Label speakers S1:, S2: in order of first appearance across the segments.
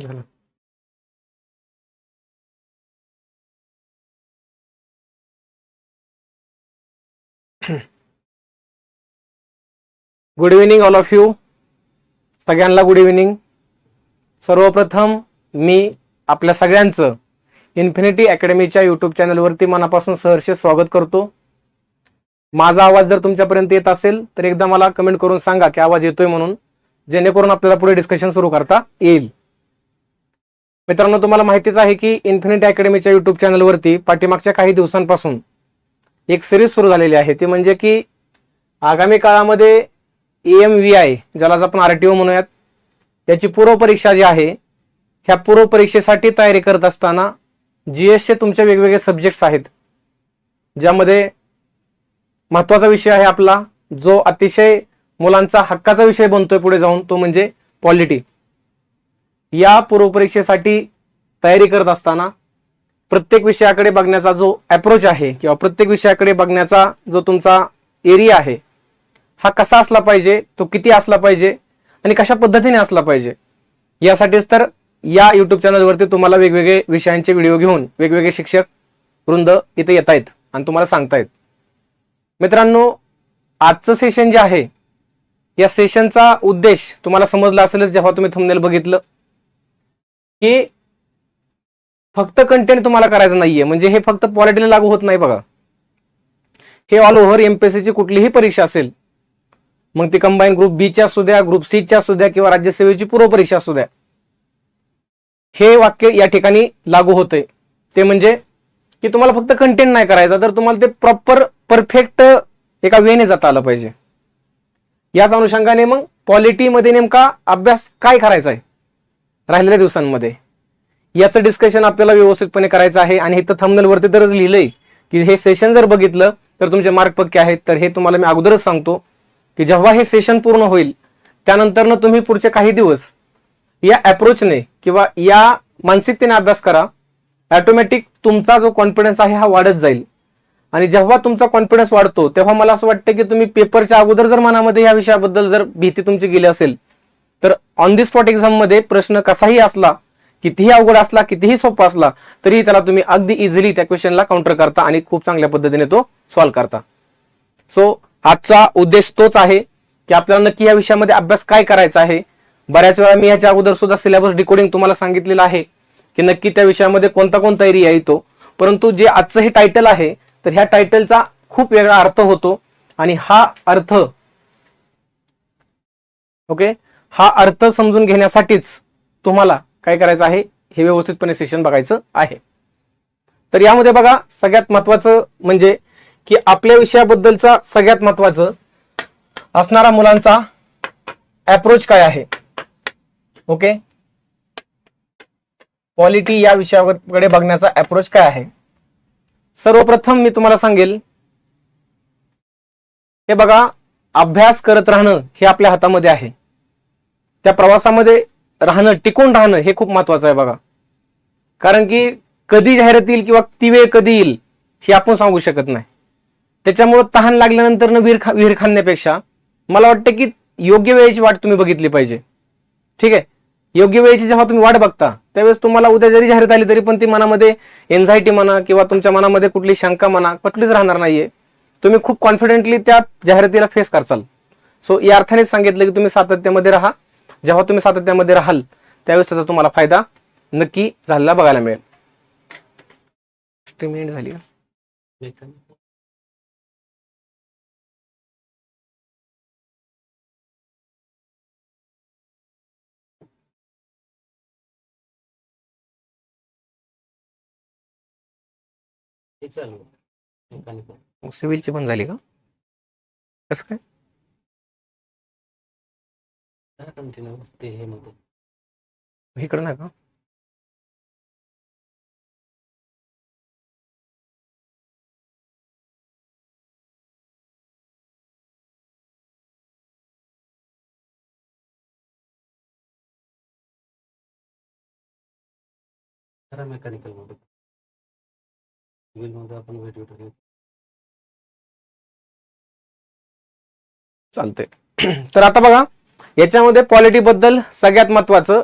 S1: झालं. Good evening all of you. सगळ्यांना good evening. सर्वप्रथम मी आपल्या सगळ्यांचं इन्फिनिटी अकॅडमीच्या युट्यूब चॅनलवरती मनापासून सहर्ष स्वागत करतो. माझा आवाज जर तुमच्यापर्यंत येत असेल तर एकदा मला कमेंट करून सांगा की आवाज येतोय म्हणून, जेणेकरून आपल्याला पुढे डिस्कशन सुरू करता येईल. मित्रांनो, तुम्हाला माहितीच आहे की इन्फिनिटी अकॅडमीच्या युट्यूब चॅनलवरती पाठीमागच्या काही दिवसांपासून एक सिरीज सुरू झालेली आहे. ती म्हणजे की आगामी काळामध्ये EMVI, ज्याला आपण RTO म्हणूयात, याची पूर्व परीक्षा जी आहे, ह्या पूर्व परीक्षेसाठी तयारी करत असताना GSचे तुमचे वेगवेगळे सब्जेक्ट्स आहेत, ज्यामध्ये महत्त्वाचा विषय आहे आपला, जो अतिशय मुलांचा हक्काचा विषय बनतोय पुढे जाऊन, तो म्हणजे पॉलिटी. या पूर्व परीक्षेसाठी तयारी करत असताना प्रत्येक विषयाकडे बघण्याचा जो अप्रोच आहे किंवा प्रत्येक विषयाकडे बघण्याचा जो तुमचा एरिया आहे, हा कसा असला पाहिजे, तो किती असला पाहिजे आणि कशा पद्धतीने असला पाहिजे, यासाठीच तर या युट्यूब चॅनलवरती तुम्हाला वेगवेगळे विषयांचे व्हिडिओ घेऊन वेगवेगळे शिक्षक वृंद इथे येत आहेत आणि तुम्हाला सांगतायत. मित्रांनो, आजचं सेशन जे आहे, या सेशनचा उद्देश तुम्हाला समजला असेलच जेव्हा तुम्ही थंबनेल बघितलं, की फक्त कंटेंट तुम्हाला करायचं नाहीये. म्हणजे हे फक्त पॉलिटीला लागू होत नाही बघा. हे ऑल ओव्हर MPSCची कुठलीही परीक्षा असेल, मग ती कंबाईन ग्रुप B च्या असू द्या, ग्रुप C च्या असू द्या किंवा राज्यसेवेची पूर्व परीक्षा असू द्या, हे वाक्य या ठिकाणी लागू होते. ते म्हणजे की तुम्हाला फक्त कंटेंट नाही करायचा, तर तुम्हाला ते प्रॉपर परफेक्ट एका वेने जाता आलं पाहिजे. याच अनुषंगाने मग पॉलिटीमध्ये नेमका अभ्यास काय करायचा आहे राहिलेल्या दिवसांमध्ये, याचं डिस्कशन आपल्याला व्यवस्थितपणे करायचं आहे. आणि इथं थंबनेलवरती तरच लिहिलंय की हे सेशन जर बघितलं तर तुमचे मार्क पक्के आहेत. तर हे तुम्हाला मी अगोदरच सांगतो की जेव्हा हे सेशन पूर्ण होईल, त्यानंतर तुम्ही पुढचे काही दिवस या अप्रोचने किंवा या मानसिकतेने अभ्यास करा. ऑटोमॅटिक तुमचा जो कॉन्फिडन्स आहे हा वाढत जाईल. आणि जेव्हा तुमचा कॉन्फिडन्स वाढतो, तेव्हा मला असं वाटतं की तुम्ही पेपरच्या अगोदर जर मनामध्ये या विषयाबद्दल जर भीती तुमची गेली असेल, तर ऑन दी स्पॉट एक्झाम मध्ये प्रश्न कसाही असला, कितीही अवघड असला, कितीही सोपा असला, तरी त्याला तुम्ही अगदी इझिली त्या क्वेश्चनला काउंटर करता आणि खूप चांगल्या पद्धतीने तो सॉल्व्ह करता. सो आजचा उद्देश तोच आहे की आपल्याला नक्की या विषयामध्ये अभ्यास काय करायचा आहे. बऱ्याच वेळा मी याच्या अगोदर सुद्धा सिलेबस डिकोडिंग तुम्हाला सांगितलेलं आहे की नक्की त्या विषयामध्ये कोणता कोणता एरिया येतो. परंतु जे आजचं हे टायटल आहे, तर ह्या टायटलचा खूप वेगळा अर्थ होतो. आणि हा अर्थ समजून घेण्यासाठीच तुम्हाला काय करायचं आहे, हे व्यवस्थितपणे सेशन बघायचं आहे. तर यामध्ये बघा, सगळ्यात महत्वाचं म्हणजे की आपल्या विषयाबद्दलचा सगळ्यात महत्वाचं असणारा मुलांचा अप्रोच काय आहे. ओके, पॉलिटी या विषयाकडे बघण्याचा अप्रोच काय आहे. सर्वप्रथम मी तुम्हाला सांगेल, हे बघा, अभ्यास करत राहणं हे आपल्या हातामध्ये आहे. त्या प्रवासामध्ये राहणं, टिकून राहणं हे खूप महत्वाचं आहे बघा. कारण की कधी जाहिरात येईल किंवा ती वेळ कधी येईल हे आपण सांगू शकत नाही. त्याच्यामुळे तहान लागल्यानंतर विहीर खाण्यापेक्षा मला वाटतं की योग्य वेळेची वाट तुम्ही बघितली पाहिजे. ठीक आहे, योग्य वेळेची जेव्हा तुम्ही वाट बघता, त्यावेळेस तुम्हाला उद्या जरी जाहिरात आली तरी पण ती मनामध्ये एन्झायटी म्हणा किंवा तुमच्या मनामध्ये कुठली शंका म्हणा कुठलीच राहणार नाहीये. तुम्ही खूप कॉन्फिडेंटली त्या जाहिरातीला फेस करचाल. सो या अर्थानेच सांगितलं की तुम्ही सातत्यामध्ये राहा. जेव्हा तुम्ही सातत्यामध्ये राहाल, त्यावेळेस त्याचा तुम्हाला फायदा नक्की झालेला बघायला मिळेल. 60 मिनिट झाली का? सिव्हिलची पण झाली का? कसं काय? इकडं नाही का? मेकॅनिकल मध्ये सिव्हिल मध्ये आपण वेगवेगळे चालते. तर आता बघा, याच्यामध्ये पॉलिटी बद्दल सगळ्यात महत्वाचं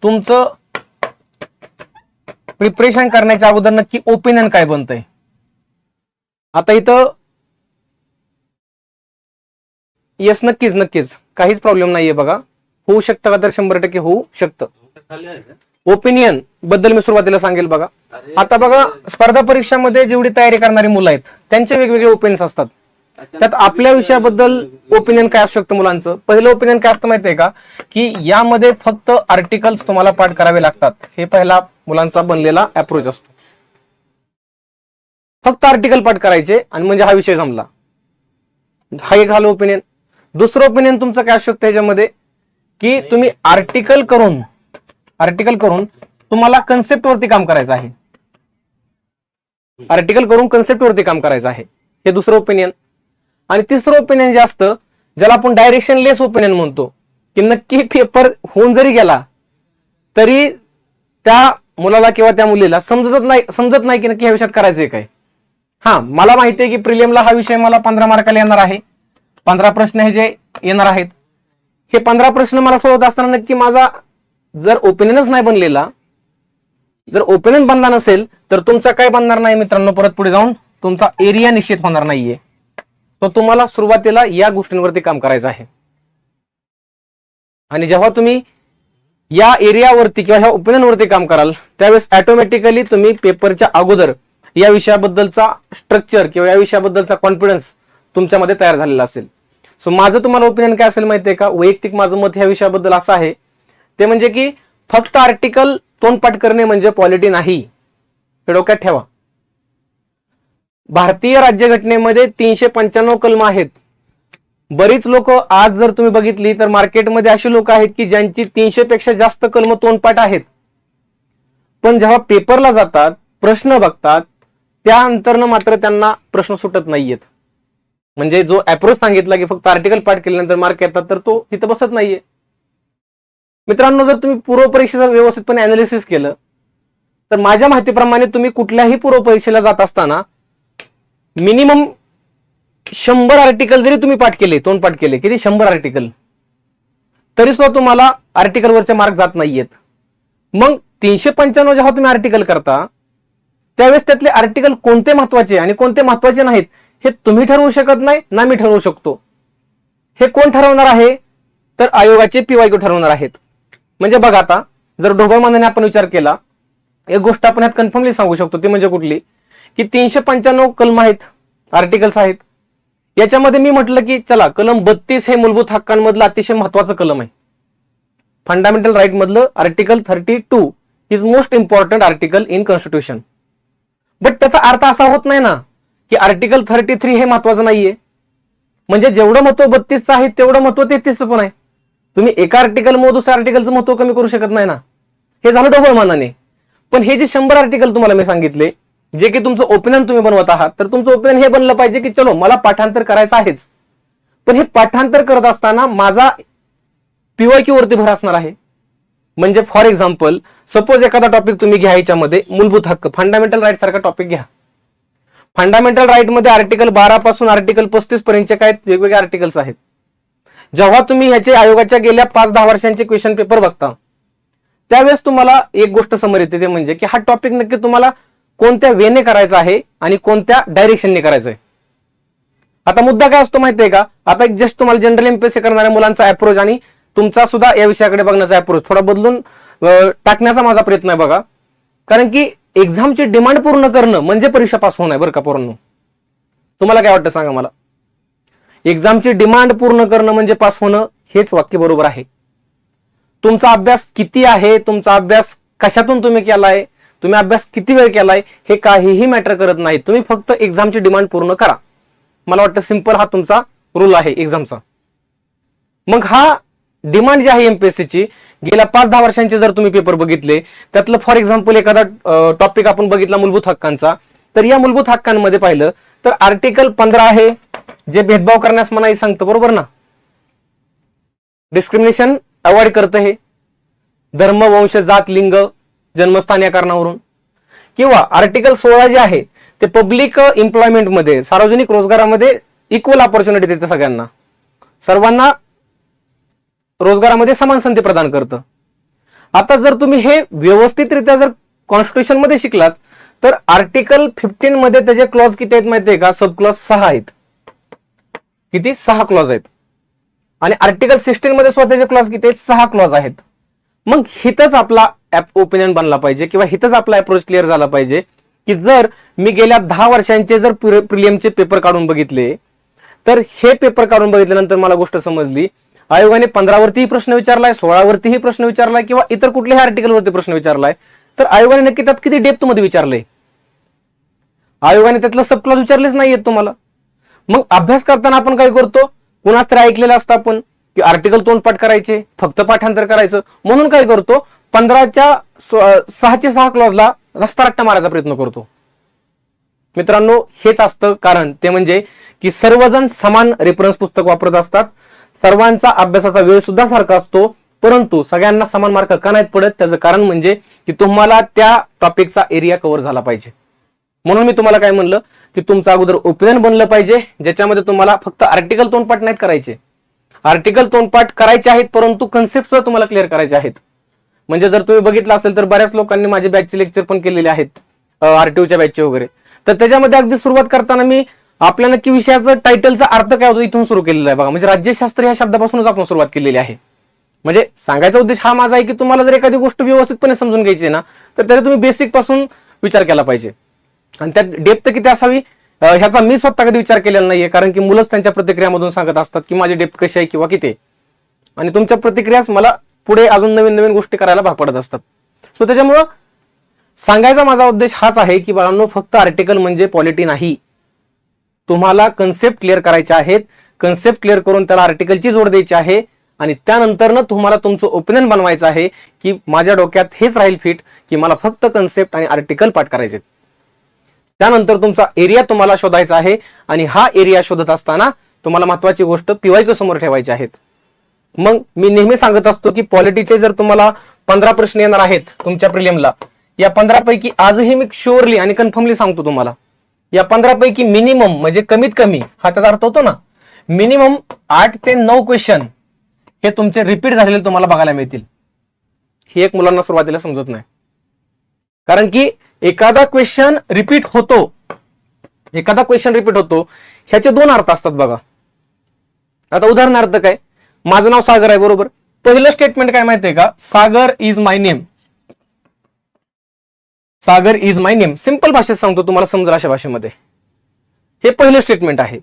S1: तुमचं प्रिपरेशन करण्याच्या अगोदर नक्की ओपिनियन काय बनतंय. आता इथं येस, नक्कीच नक्कीच काहीच प्रॉब्लेम नाहीये बघा. होऊ शकतं का, तर 100% होऊ शकतं. ओपिनियन बद्दल मी सुरुवातीला सांगेल बघा. आता बघा, स्पर्धा परीक्षामध्ये जेवढी तयारी करणारी मुलं आहेत त्यांचे वेगवेगळे ओपिनियन्स असतात. त्यात आपल्या विषयाबद्दल ओपिनियन काय असू शकतं मुलांचं. पहिलं ओपिनियन काय असतं माहितीये का, की यामध्ये फक्त आर्टिकल्स तुम्हाला पाठ करावे लागतात. हे पहिला मुलांचा बनलेला अप्रोच असतो. फक्त आर्टिकल पाठ करायचे आणि म्हणजे हा विषय जमला. हा एक झालं ओपिनियन. दुसरं ओपिनियन तुमचं काय असू शकतं याच्यामध्ये, की तुम्ही आर्टिकल करून तुम्हाला कन्सेप्ट वरती काम करायचं आहे. आर्टिकल करून कन्सेप्ट वरती काम करायचं आहे, हे दुसरं ओपिनियन. आणि तिसरं ओपिनियन जे असतं, ज्याला आपण डायरेक्शन लेस ओपिनियन म्हणतो, की नक्की पेपर होऊन जरी गेला तरी त्या मुलाला किंवा त्या मुलीला समजत नाही की नक्की ह्या विषयात करायचंय काय. हा, मला माहिती आहे की प्रिलियमला हा विषय मला 15 मार्काला येणार आहे. 15 प्रश्न हे जे येणार आहेत, हे 15 प्रश्न मला सोडवत असताना नक्की माझा जर ओपिनियनच नाही बनलेला, जर ओपिनियन बनला नसेल तर तुमचा काय बनणार नाही मित्रांनो, परत पुढे जाऊन तुमचा एरिया निश्चित होणार नाहीये. तर तुम्हाला सुरुवातीला या गोष्टींवरती काम करायचं आहे. आणि जेव्हा तुम्ही या एरियावरती किंवा ह्या ओपिनियनवरती काम कराल त्यावेळेस ऑटोमॅटिकली तुम्ही पेपरच्या अगोदर या विषयाबद्दलचा स्ट्रक्चर किंवा या विषयाबद्दलचा कॉन्फिडन्स तुमच्यामध्ये तयार झालेला असेल. सो माझं तुम्हाला ओपिनियन काय असेल माहितीये का, वैयक्तिक माझं मत ह्या विषयाबद्दल असं आहे, ते म्हणजे की फक्त आर्टिकल तोंडपाठ करणे म्हणजे पॉलिटी नाही, हे डोक्यात ठेवा. भारतीय राज्यघटनेमध्ये 395 कलम आहेत. बरीच लोक आज जर तुम्ही बघितली तर मार्केटमध्ये अशी लोक आहेत की ज्यांची 300 पेक्षा जास्त कलम तोंडपाठ आहेत, पण जेव्हा पेपरला जातात, प्रश्न बघतात, त्यानंतरनं मात्र त्यांना प्रश्न सुटत नाहीयेत. म्हणजे जो अप्रोच सांगितला की फक्त आर्टिकल पाठ केल्यानंतर मार्क येतात, तर तो इथं बसत नाहीये. मित्रांनो, जर तुम्ही पूर्व परीक्षेचं व्यवस्थितपणे अनालिसिस केलं तर माझ्या माहितीप्रमाणे तुम्ही कुठल्याही पूर्व परीक्षेला जात असताना मिनिमम 100 आर्टिकल जरी तुम्ही पाठ केले, तोंडपाठ केले, किती 100 आर्टिकल, तरी सुद्धा तुम्हाला आर्टिकलवरचे मार्क जात नाहीयेत. मग 395 जेव्हा तुम्ही आर्टिकल करता त्यावेळेस त्यातले आर्टिकल कोणते महत्वाचे आणि कोणते महत्वाचे नाहीत हे तुम्ही ठरवू शकत नाही ना मी ठरवू शकतो. हे कोण ठरवणार आहे, तर आयोगाचे PYQ ठरवणार आहेत. म्हणजे बघा, आता जर ढोबळ मानाने आपण विचार केला, एक गोष्ट आपण यात कन्फर्मली सांगू शकतो, ती म्हणजे कुठली, की 395 कलम आहेत, आर्टिकल्स आहेत. याच्यामध्ये मी म्हटलं की चला कलम 32 हे मूलभूत हक्कांमधलं अतिशय महत्वाचं कलम आहे. फंडामेंटल राईट मधलं article 32 is most important article in constitution. But त्याचा अर्थ असा होत नाही ना की आर्टिकल 33 हे महत्वाचं नाहीये. म्हणजे जेवढं महत्व 32चं आहे तेवढं महत्व 33चं पण आहे. तुम्ही एका आर्टिकलमुळे दुसऱ्या आर्टिकलचं महत्व कमी करू शकत नाही ना. हे झालं ढोबळ मानाने. पण हे जे 100 आर्टिकल तुम्हाला मी सांगितले, जे की तुमचं ओपिनियन तुम्ही बनवत आहात, तर तुमचं ओपिनियन हे बनलं पाहिजे की चलो मला पाठांतर करायचं आहेच, पण हे पाठांतर करत असताना माझा PYQ वरती भर असणार आहे. म्हणजे फॉर एक्झाम्पल, सपोज एखादा टॉपिक तुम्ही घ्या, याच्यामध्ये मूलभूत हक्क, फंडामेंटल राईट सारखा टॉपिक घ्या. फंडामेंटल राईट मध्ये आर्टिकल 12 पासून आर्टिकल 35 पर्यंतचे काय वेगवेगळे आर्टिकल्स आहेत. जेव्हा तुम्ही ह्याचे आयोगाच्या गेल्या 5-10 वर्षांचे क्वेश्चन पेपर बघता त्यावेळेस तुम्हाला एक गोष्ट समोर येते, ते म्हणजे की हा टॉपिक नक्की तुम्हाला कोणत्या वेने करायचा आहे आणि कोणत्या डायरेक्शनने करायचं आहे. आता मुद्दा काय असतो माहितीये का, आता जस्ट तुम्हाला जनरल MPSC करणाऱ्या मुलांचा अप्रोच आणि तुमचा सुद्धा या विषयाकडे बघण्याचा अप्रोच थोडा बदलून टाकण्याचा माझा प्रयत्न आहे बघा. कारण की एक्झामची डिमांड पूर्ण करणं म्हणजे परीक्षा पास होणं आहे बरं का पोरांनो. तुम्हाला काय वाटतं सांगा मला. एक्झामची डिमांड पूर्ण करणं म्हणजे पास होणं, हेच वाक्य बरोबर आहे. तुमचा अभ्यास किती आहे, तुमचा अभ्यास कशातून तुम्ही केलाय, तुम्ही अभ्यास किती वेळ केलाय, हे काहीही मॅटर करत नाही. तुम्ही फक्त एक्झामची डिमांड पूर्ण करा. मला वाटतं सिंपल हा तुमचा रूल आहे एक्झामचा. मग हा डिमांड जी आहे MPSCची, गेल्या 5-10 वर्षांचे जर तुम्ही पेपर बघितले, त्यातलं फॉर एक्झाम्पल एखादा टॉपिक आपण बघितला मूलभूत हक्कांचा, तर या मूलभूत हक्कांमध्ये पाहिलं तर आर्टिकल 15 आहे जे भेदभाव करण्यास मनाई सांगतं, बरोबर ना. डिस्क्रिमिनेशन अवॉइड करतं हे, धर्म, वंश, जात, लिंग, जन्मस्थान या कारणावरून. किंवा आर्टिकल 16 जे आहे ते पब्लिक एम्प्लॉयमेंटमध्ये, सार्वजनिक रोजगारामध्ये इक्वल ऑपॉर्च्युनिटी देते सगळ्यांना, सर्वांना रोजगारामध्ये समान संधी प्रदान करतं. आता जर तुम्ही हे व्यवस्थितरित्या जर कॉन्स्टिट्यूशन मध्ये शिकलात तर आर्टिकल 15 मध्ये त्याचे क्लॉज किती आहेत माहितीये का? सब क्लॉज 6 आहेत. किती? 6 क्लॉज आहेत. आणि आर्टिकल 16 मध्ये स्वतःचे क्लॉज किती आहेत? 6 क्लॉज आहेत. मग हिथंच आपला ओपिनियन बनला पाहिजे किंवा हिथंच आपला अप्रोच क्लिअर झाला पाहिजे की जर मी गेल्या 10 वर्षांचे जर प्रिलियमचे पेपर काढून बघितले तर हे पेपर काढून बघितल्यानंतर मला गोष्ट समजली आयोगाने 15 वरतीही प्रश्न विचारलाय, 16 वरतीही प्रश्न विचारलाय किंवा इतर कुठल्याही आर्टिकल वरती प्रश्न विचारलाय तर आयोगाने नक्की त्यात किती डेप्थ मध्ये विचारलंय? आयोगाने त्यातलं सब क्लॉज विचारलेच नाहीयेत तुम्हाला. मग अभ्यास करताना आपण काय करतो? कुणाच तरी ऐकलेलं असतं आपण की आर्टिकल तोंडपाठ करायचे, फक्त पाठांतर करायचं, म्हणून काय करतो 15च्या 6चे 6 क्लॉजला रस्ता रट्टा मारायचा प्रयत्न करतो. मित्रांनो हेच असतं कारण, ते म्हणजे की सर्वजण समान रेफरन्स पुस्तक वापरत असतात, सर्वांचा अभ्यासाचा वेळ सुद्धा सारखा असतो, परंतु सगळ्यांना समान मार्क का नाहीत पडत? त्याचं कारण म्हणजे की तुम्हाला त्या टॉपिकचा एरिया कव्हर झाला पाहिजे. म्हणून मी तुम्हाला काय म्हणलं की तुमचं अगोदर ओपिनियन बनलं पाहिजे ज्याच्यामध्ये तुम्हाला फक्त आर्टिकल तोंडपाठ नाहीत करायचे, आर्टिकल तोंडपाठ करायचे आहेत परंतु कन्सेप्ट सुद्धा तुम्हाला क्लिअर करायचे आहेत. म्हणजे जर तुम्ही बघितलं असेल तर बऱ्याच लोकांनी माझे बॅचचे लेक्चर पण केलेले आहेत, आरटीओच्या बॅचचे वगैरे, तर त्याच्यामध्ये अगदी सुरुवात करताना मी आपल्या नक्की विषयाचं टायटलचा अर्थ काय होतो इथून सुरू केलेला आहे बघा. म्हणजे राज्यशास्त्र या शब्दापासूनच आपण सुरुवात केलेली आहे. म्हणजे सांगायचा उद्देश हा माझा आहे की तुम्हाला जर एखादी गोष्ट व्यवस्थितपणे समजून घ्यायची ना तर त्याचा तुम्ही बेसिक पासून विचार केला पाहिजे. आणि त्यात डेप्थ किती असावी ह्याचा मी स्वतः कधी विचार केलेला नाहीये, कारण की मुलंच त्यांच्या प्रतिक्रियामधून सांगत असतात की माझी डेप्थ कशी आहे किंवा किती, आणि तुमच्या प्रतिक्रियाच मला पुढे अजून नवीन नवीन गोष्टी करायला भाग पडत असतात. सो त्याच्यामुळं सांगायचा माझा उद्देश हाच आहे की बाळांनो फक्त आर्टिकल म्हणजे पॉलिटी नाही, तुम्हाला कन्सेप्ट क्लिअर करायचे आहेत, कन्सेप्ट क्लिअर करून त्याला आर्टिकलची जोड द्यायची आहे आणि त्यानंतर तुम्हाला तुमचं ओपिनियन बनवायचं आहे की माझ्या डोक्यात हेच राहील फिट की मला फक्त कन्सेप्ट आणि आर्टिकल पाठ करायचे. त्यानंतर तुमचा एरिया तुम्हाला शोधायचा आहे आणि हा एरिया शोधत असताना तुम्हाला महत्वाची गोष्ट पीवायक्यू समोर ठेवायची आहेत. मग मी नेहमी सांगत असतो की पॉलिटीचे जर तुम्हाला 15 प्रश्न येणार आहेत तुमच्या प्रिलियमला, या 15 पैकी आजही मी शुअरली आणि कन्फर्मली सांगतो तुम्हाला या 15 पैकी मिनिमम म्हणजे कमीत कमी, हा त्याचा अर्थ होतो ना, मिनिमम 8 ते 9 क्वेश्चन हे तुमचे रिपीट झालेले तुम्हाला बघायला मिळतील. ही एक मुलांना सुरुवातीला समजत नाही, कारण की एखादा क्वेश्चन रिपीट होतो, ह्याचे 2 अर्थ असतात बघा. आता उदाहरणार्थ काय, माझं नाव सागर आहे बरोबर, पहिलं स्टेटमेंट काय माहितीये का? Sagar is my name. Sagar is my name simple भाषेत सांगतो तुम्हाला समजेल अशा भाषेमध्ये, हे पहिलं स्टेटमेंट आहे.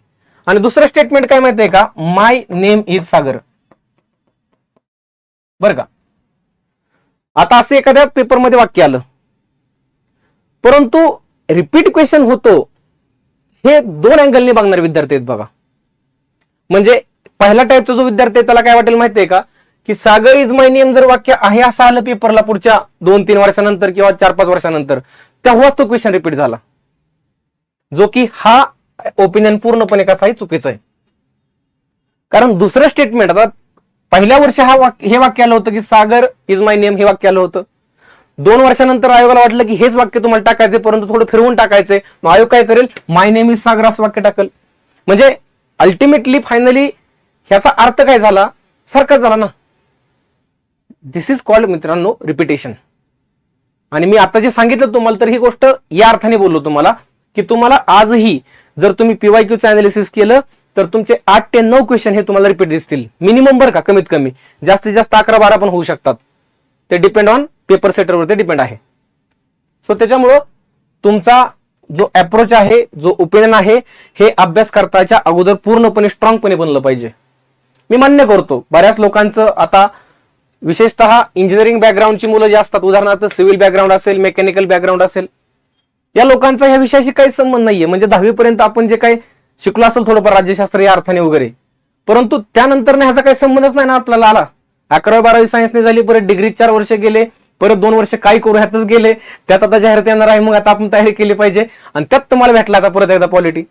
S1: आणि दुसरं स्टेटमेंट काय माहितीये का? माय नेम इज सागर. बरं का, आता असं एखाद्या पेपरमध्ये वाक्य आलं परंतु रिपीट क्वेश्चन होतो, हे 2 अँगलने बघणारे विद्यार्थी आहेत बघा. म्हणजे पहिला टाईपचा जो विद्यार्थी आहे त्याला काय वाटेल माहितीये का की सागर इज माय नेम जर वाक्य आहे असं आलं पेपरला पुढच्या 2-3 वर्षानंतर किंवा 4-5 वर्षानंतर, तेव्हाच तो क्वेश्चन रिपीट झाला, जो की हा ओपिनियन पूर्णपणे कसाही चुकीचा आहे. कारण दुसरं स्टेटमेंट, आता पहिल्या वर्षी हे वाक्य आलं होतं की सागर इज माय नेम, हे वाक्य आलं होतं. 2 वर्षानंतर आयोगाला वाटलं की हेच वाक्य तुम्हाला टाकायचे परंतु थोडं फिरवून टाकायचंय, मग आयोग काय करेल? माय नेम इज सागर असं वाक्य टाकेल. म्हणजे अल्टिमेटली फायनली ह्याचा अर्थ काय झाला? सारखाच झाला ना. दिस इज कॉल्ड मित्रांनो रिपिटेशन. आणि मी आता जे सांगितलं तुम्हाला तर ही गोष्ट या अर्थाने बोललो तुम्हाला की तुम्हाला आजही जर तुम्ही पीवायक्यूचं अनालिसिस केलं तर तुमचे 8 ते 9 क्वेश्चन हे तुम्हाला रिपीट दिसतील मिनिमम, बरं का, कमीत कमी. जास्तीत जास्त 11-12 पण होऊ शकतात, ते डिपेंड ऑन पेपर सेटरवरती डिपेंड आहे. सो त्याच्यामुळं तुमचा जो अप्रोच आहे, जो ओपिनियन आहे, हे अभ्यास करताच्या अगोदर पूर्णपणे स्ट्रॉंगपणे बनलं पाहिजे. मी मान्य करतो बऱ्याच लोकांचं, आता विशेषतः इंजिनिअरिंग बॅकग्राऊंडची मुलं जे असतात, उदाहरणार्थ सिव्हिल बॅकग्राऊंड असेल, मेकॅनिकल बॅकग्राऊंड असेल, या लोकांचा ह्या विषयाशी काही संबंध नाहीये. म्हणजे 10वी पर्यंत आपण जे काही शिकलो असेल थोडंफार राज्यशास्त्र या अर्थाने वगैरे, परंतु त्यानंतर ह्याचा काही संबंधच नाही ना आपल्याला आला. 11वी-12वी सायन्सने झाली, परत डिग्री 4 वर्ष गेले, परत 2 वर्ष काय करू ह्यातच गेले, त्यात आता जाहिरात येणार आहे, मग आता आपण तयारी केली पाहिजे, आणि त्यात तुम्हाला भेटला आता परत एकदा पॉलिटी.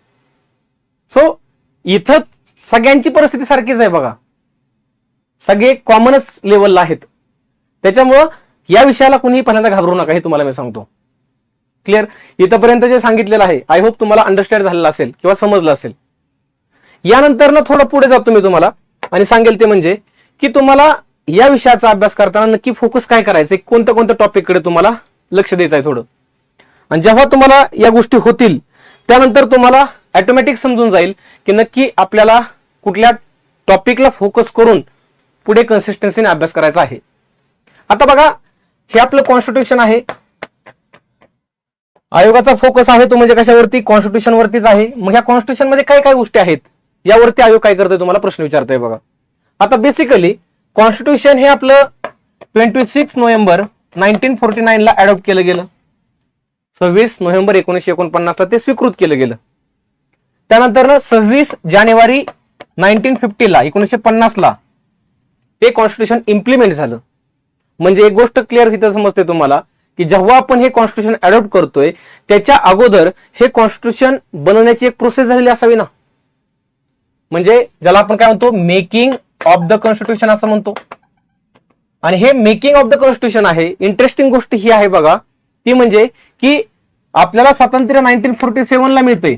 S1: सो इथं सगळ्यांची परिस्थिती सारखीच आहे बघा, सगळे कॉमनच लेवलला आहेत. त्याच्यामुळं या विषयाला कुणीही पहिल्यांदा घाबरू नका, हे तुम्हाला मी सांगतो. क्लिअर? इथंपर्यंत जे सांगितलेलं आहे आय होप तुम्हाला अंडरस्टँड झालेलं असेल किंवा समजलं असेल. यानंतर ना थोडं पुढे जातो मी तुम्हाला आणि सांगेल ते म्हणजे की तुम्हाला या विषयाचा अभ्यास करताना नक्की फोकस काय करायचं, कोणत्या टॉपिककडे तुम्हाला लक्ष द्यायचं आहे थोडं. आणि जेव्हा तुम्हाला या गोष्टी होतील त्यानंतर तुम्हाला ऑटोमॅटिक समजून जाईल की नक्की आपल्याला कुठल्या टॉपिकला फोकस करून पुढे कन्सिस्टन्सीने अभ्यास करायचा आहे. आता बघा, हे आपलं कॉन्स्टिट्यूशन आहे. आयोगाचा फोकस आहे तो म्हणजे कशावरती? कॉन्स्टिट्यूशन वरतीच आहे. मग ह्या कॉन्स्टिट्यूशन मध्ये काय काय गोष्टी आहेत यावरती आयोग काय करतोय तुम्हाला प्रश्न विचारतोय बघा. आता बेसिकली कॉन्स्टिट्यूशन हे आपलं 26 नोव्हेंबर 1949 ला अडॉप्ट केलं गेलं. 26 नोव्हेंबर 1949 ला ते स्वीकृत केलं गेलं. त्यानंतर 26 जानेवारी 1950 ला 1950 ला ते कॉन्स्टिट्यूशन इम्प्लिमेंट झालं. म्हणजे एक गोष्ट क्लिअर तिथं समजते तुम्हाला की जेव्हा आपण हे कॉन्स्टिट्यूशन अडॉप्ट करतोय त्याच्या अगोदर हे कॉन्स्टिट्यूशन बनवण्याची एक प्रोसेस झालेली असावी ना. म्हणजे ज्याला आपण काय म्हणतो, मेकिंग ऑफ द कॉन्स्टिट्यूशन असं म्हणतो. आणि हे मेकिंग ऑफ द कॉन्स्टिट्यूशन आहे. इंटरेस्टिंग गोष्ट ही आहे बघा, ती म्हणजे की आपल्याला स्वातंत्र्य 1947 ला मिळते,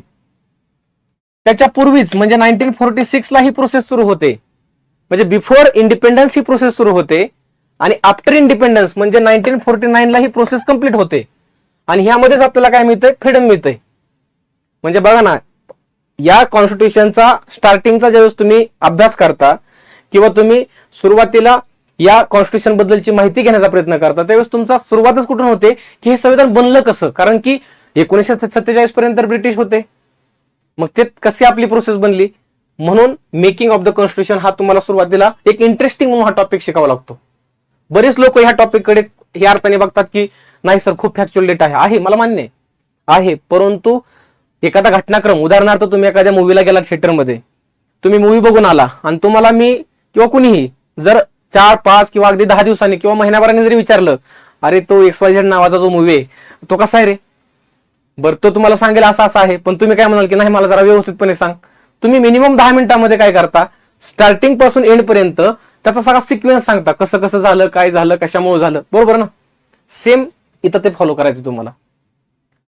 S1: त्याच्या पूर्वीच म्हणजे 1946 ला ही प्रोसेस सुरू होते. म्हणजे बिफोर इंडिपेंडन्स ही प्रोसेस सुरू होते आणि आफ्टर इंडिपेंडन्स म्हणजे 1949 ला ही प्रोसेस कंप्लीट होते. आणि ह्यामध्येच आपल्याला काय मिळतंय? फ्रीडम मिळतंय. म्हणजे बघा ना, या कॉन्स्टिट्यूशनचा स्टार्टिंगचा ज्यावेळेस तुम्ही अभ्यास करता किंवा तुम्ही सुरुवातीला या कॉन्स्टिट्यूशन बद्दलची माहिती घेण्याचा प्रयत्न करता त्यावेळेस तुमचा सुरुवातच कुठून होते की हे संविधान बनलं कसं? कारण की 1947 पर्यंत ब्रिटिश होते, मग ते कशी आपली प्रोसेस बनली. म्हणून मेकिंग ऑफ द कॉन्स्टिट्यूशन हा तुम्हाला सुरुवातीला एक इंटरेस्टिंग म्हणून हा टॉपिक शिकावा लागतो. बरेच लोक ह्या टॉपिककडे ह्या अर्थाने बघतात की नाही सर खूप फॅक्च्युअल डेटा आहे. मला मान्य आहे, परंतु एखादा घटनाक्रम, उदाहरणार्थ तुम्ही एखाद्या मूवीला गेला थिएटरमध्ये, तुम्ही मूवी बघून आला आणि तुम्हाला मी किंवा कुणीही जर 4, 5 किंवा अगदी 10 दिवसांनी किंवा महिन्याभराने जरी विचारलं, अरे तो XYZ नावाचा जो मूवी आहे तो कसा आहे रे, बरं तो तुम्हाला सांगेल असा असा आहे, पण तुम्ही काय म्हणाल की नाही मला जरा व्यवस्थितपणे सांग. तुम्ही मिनिमम 10 मिनिटांमध्ये काय करता, स्टार्टिंग पासून एंड पर्यंत त्याचा सगळा सिक्वेन्स सांगता, कसं कसं झालं, काय झालं, कशामुळे झालं, बरोबर ना. सेम इथं ते फॉलो करायचं तुम्हाला.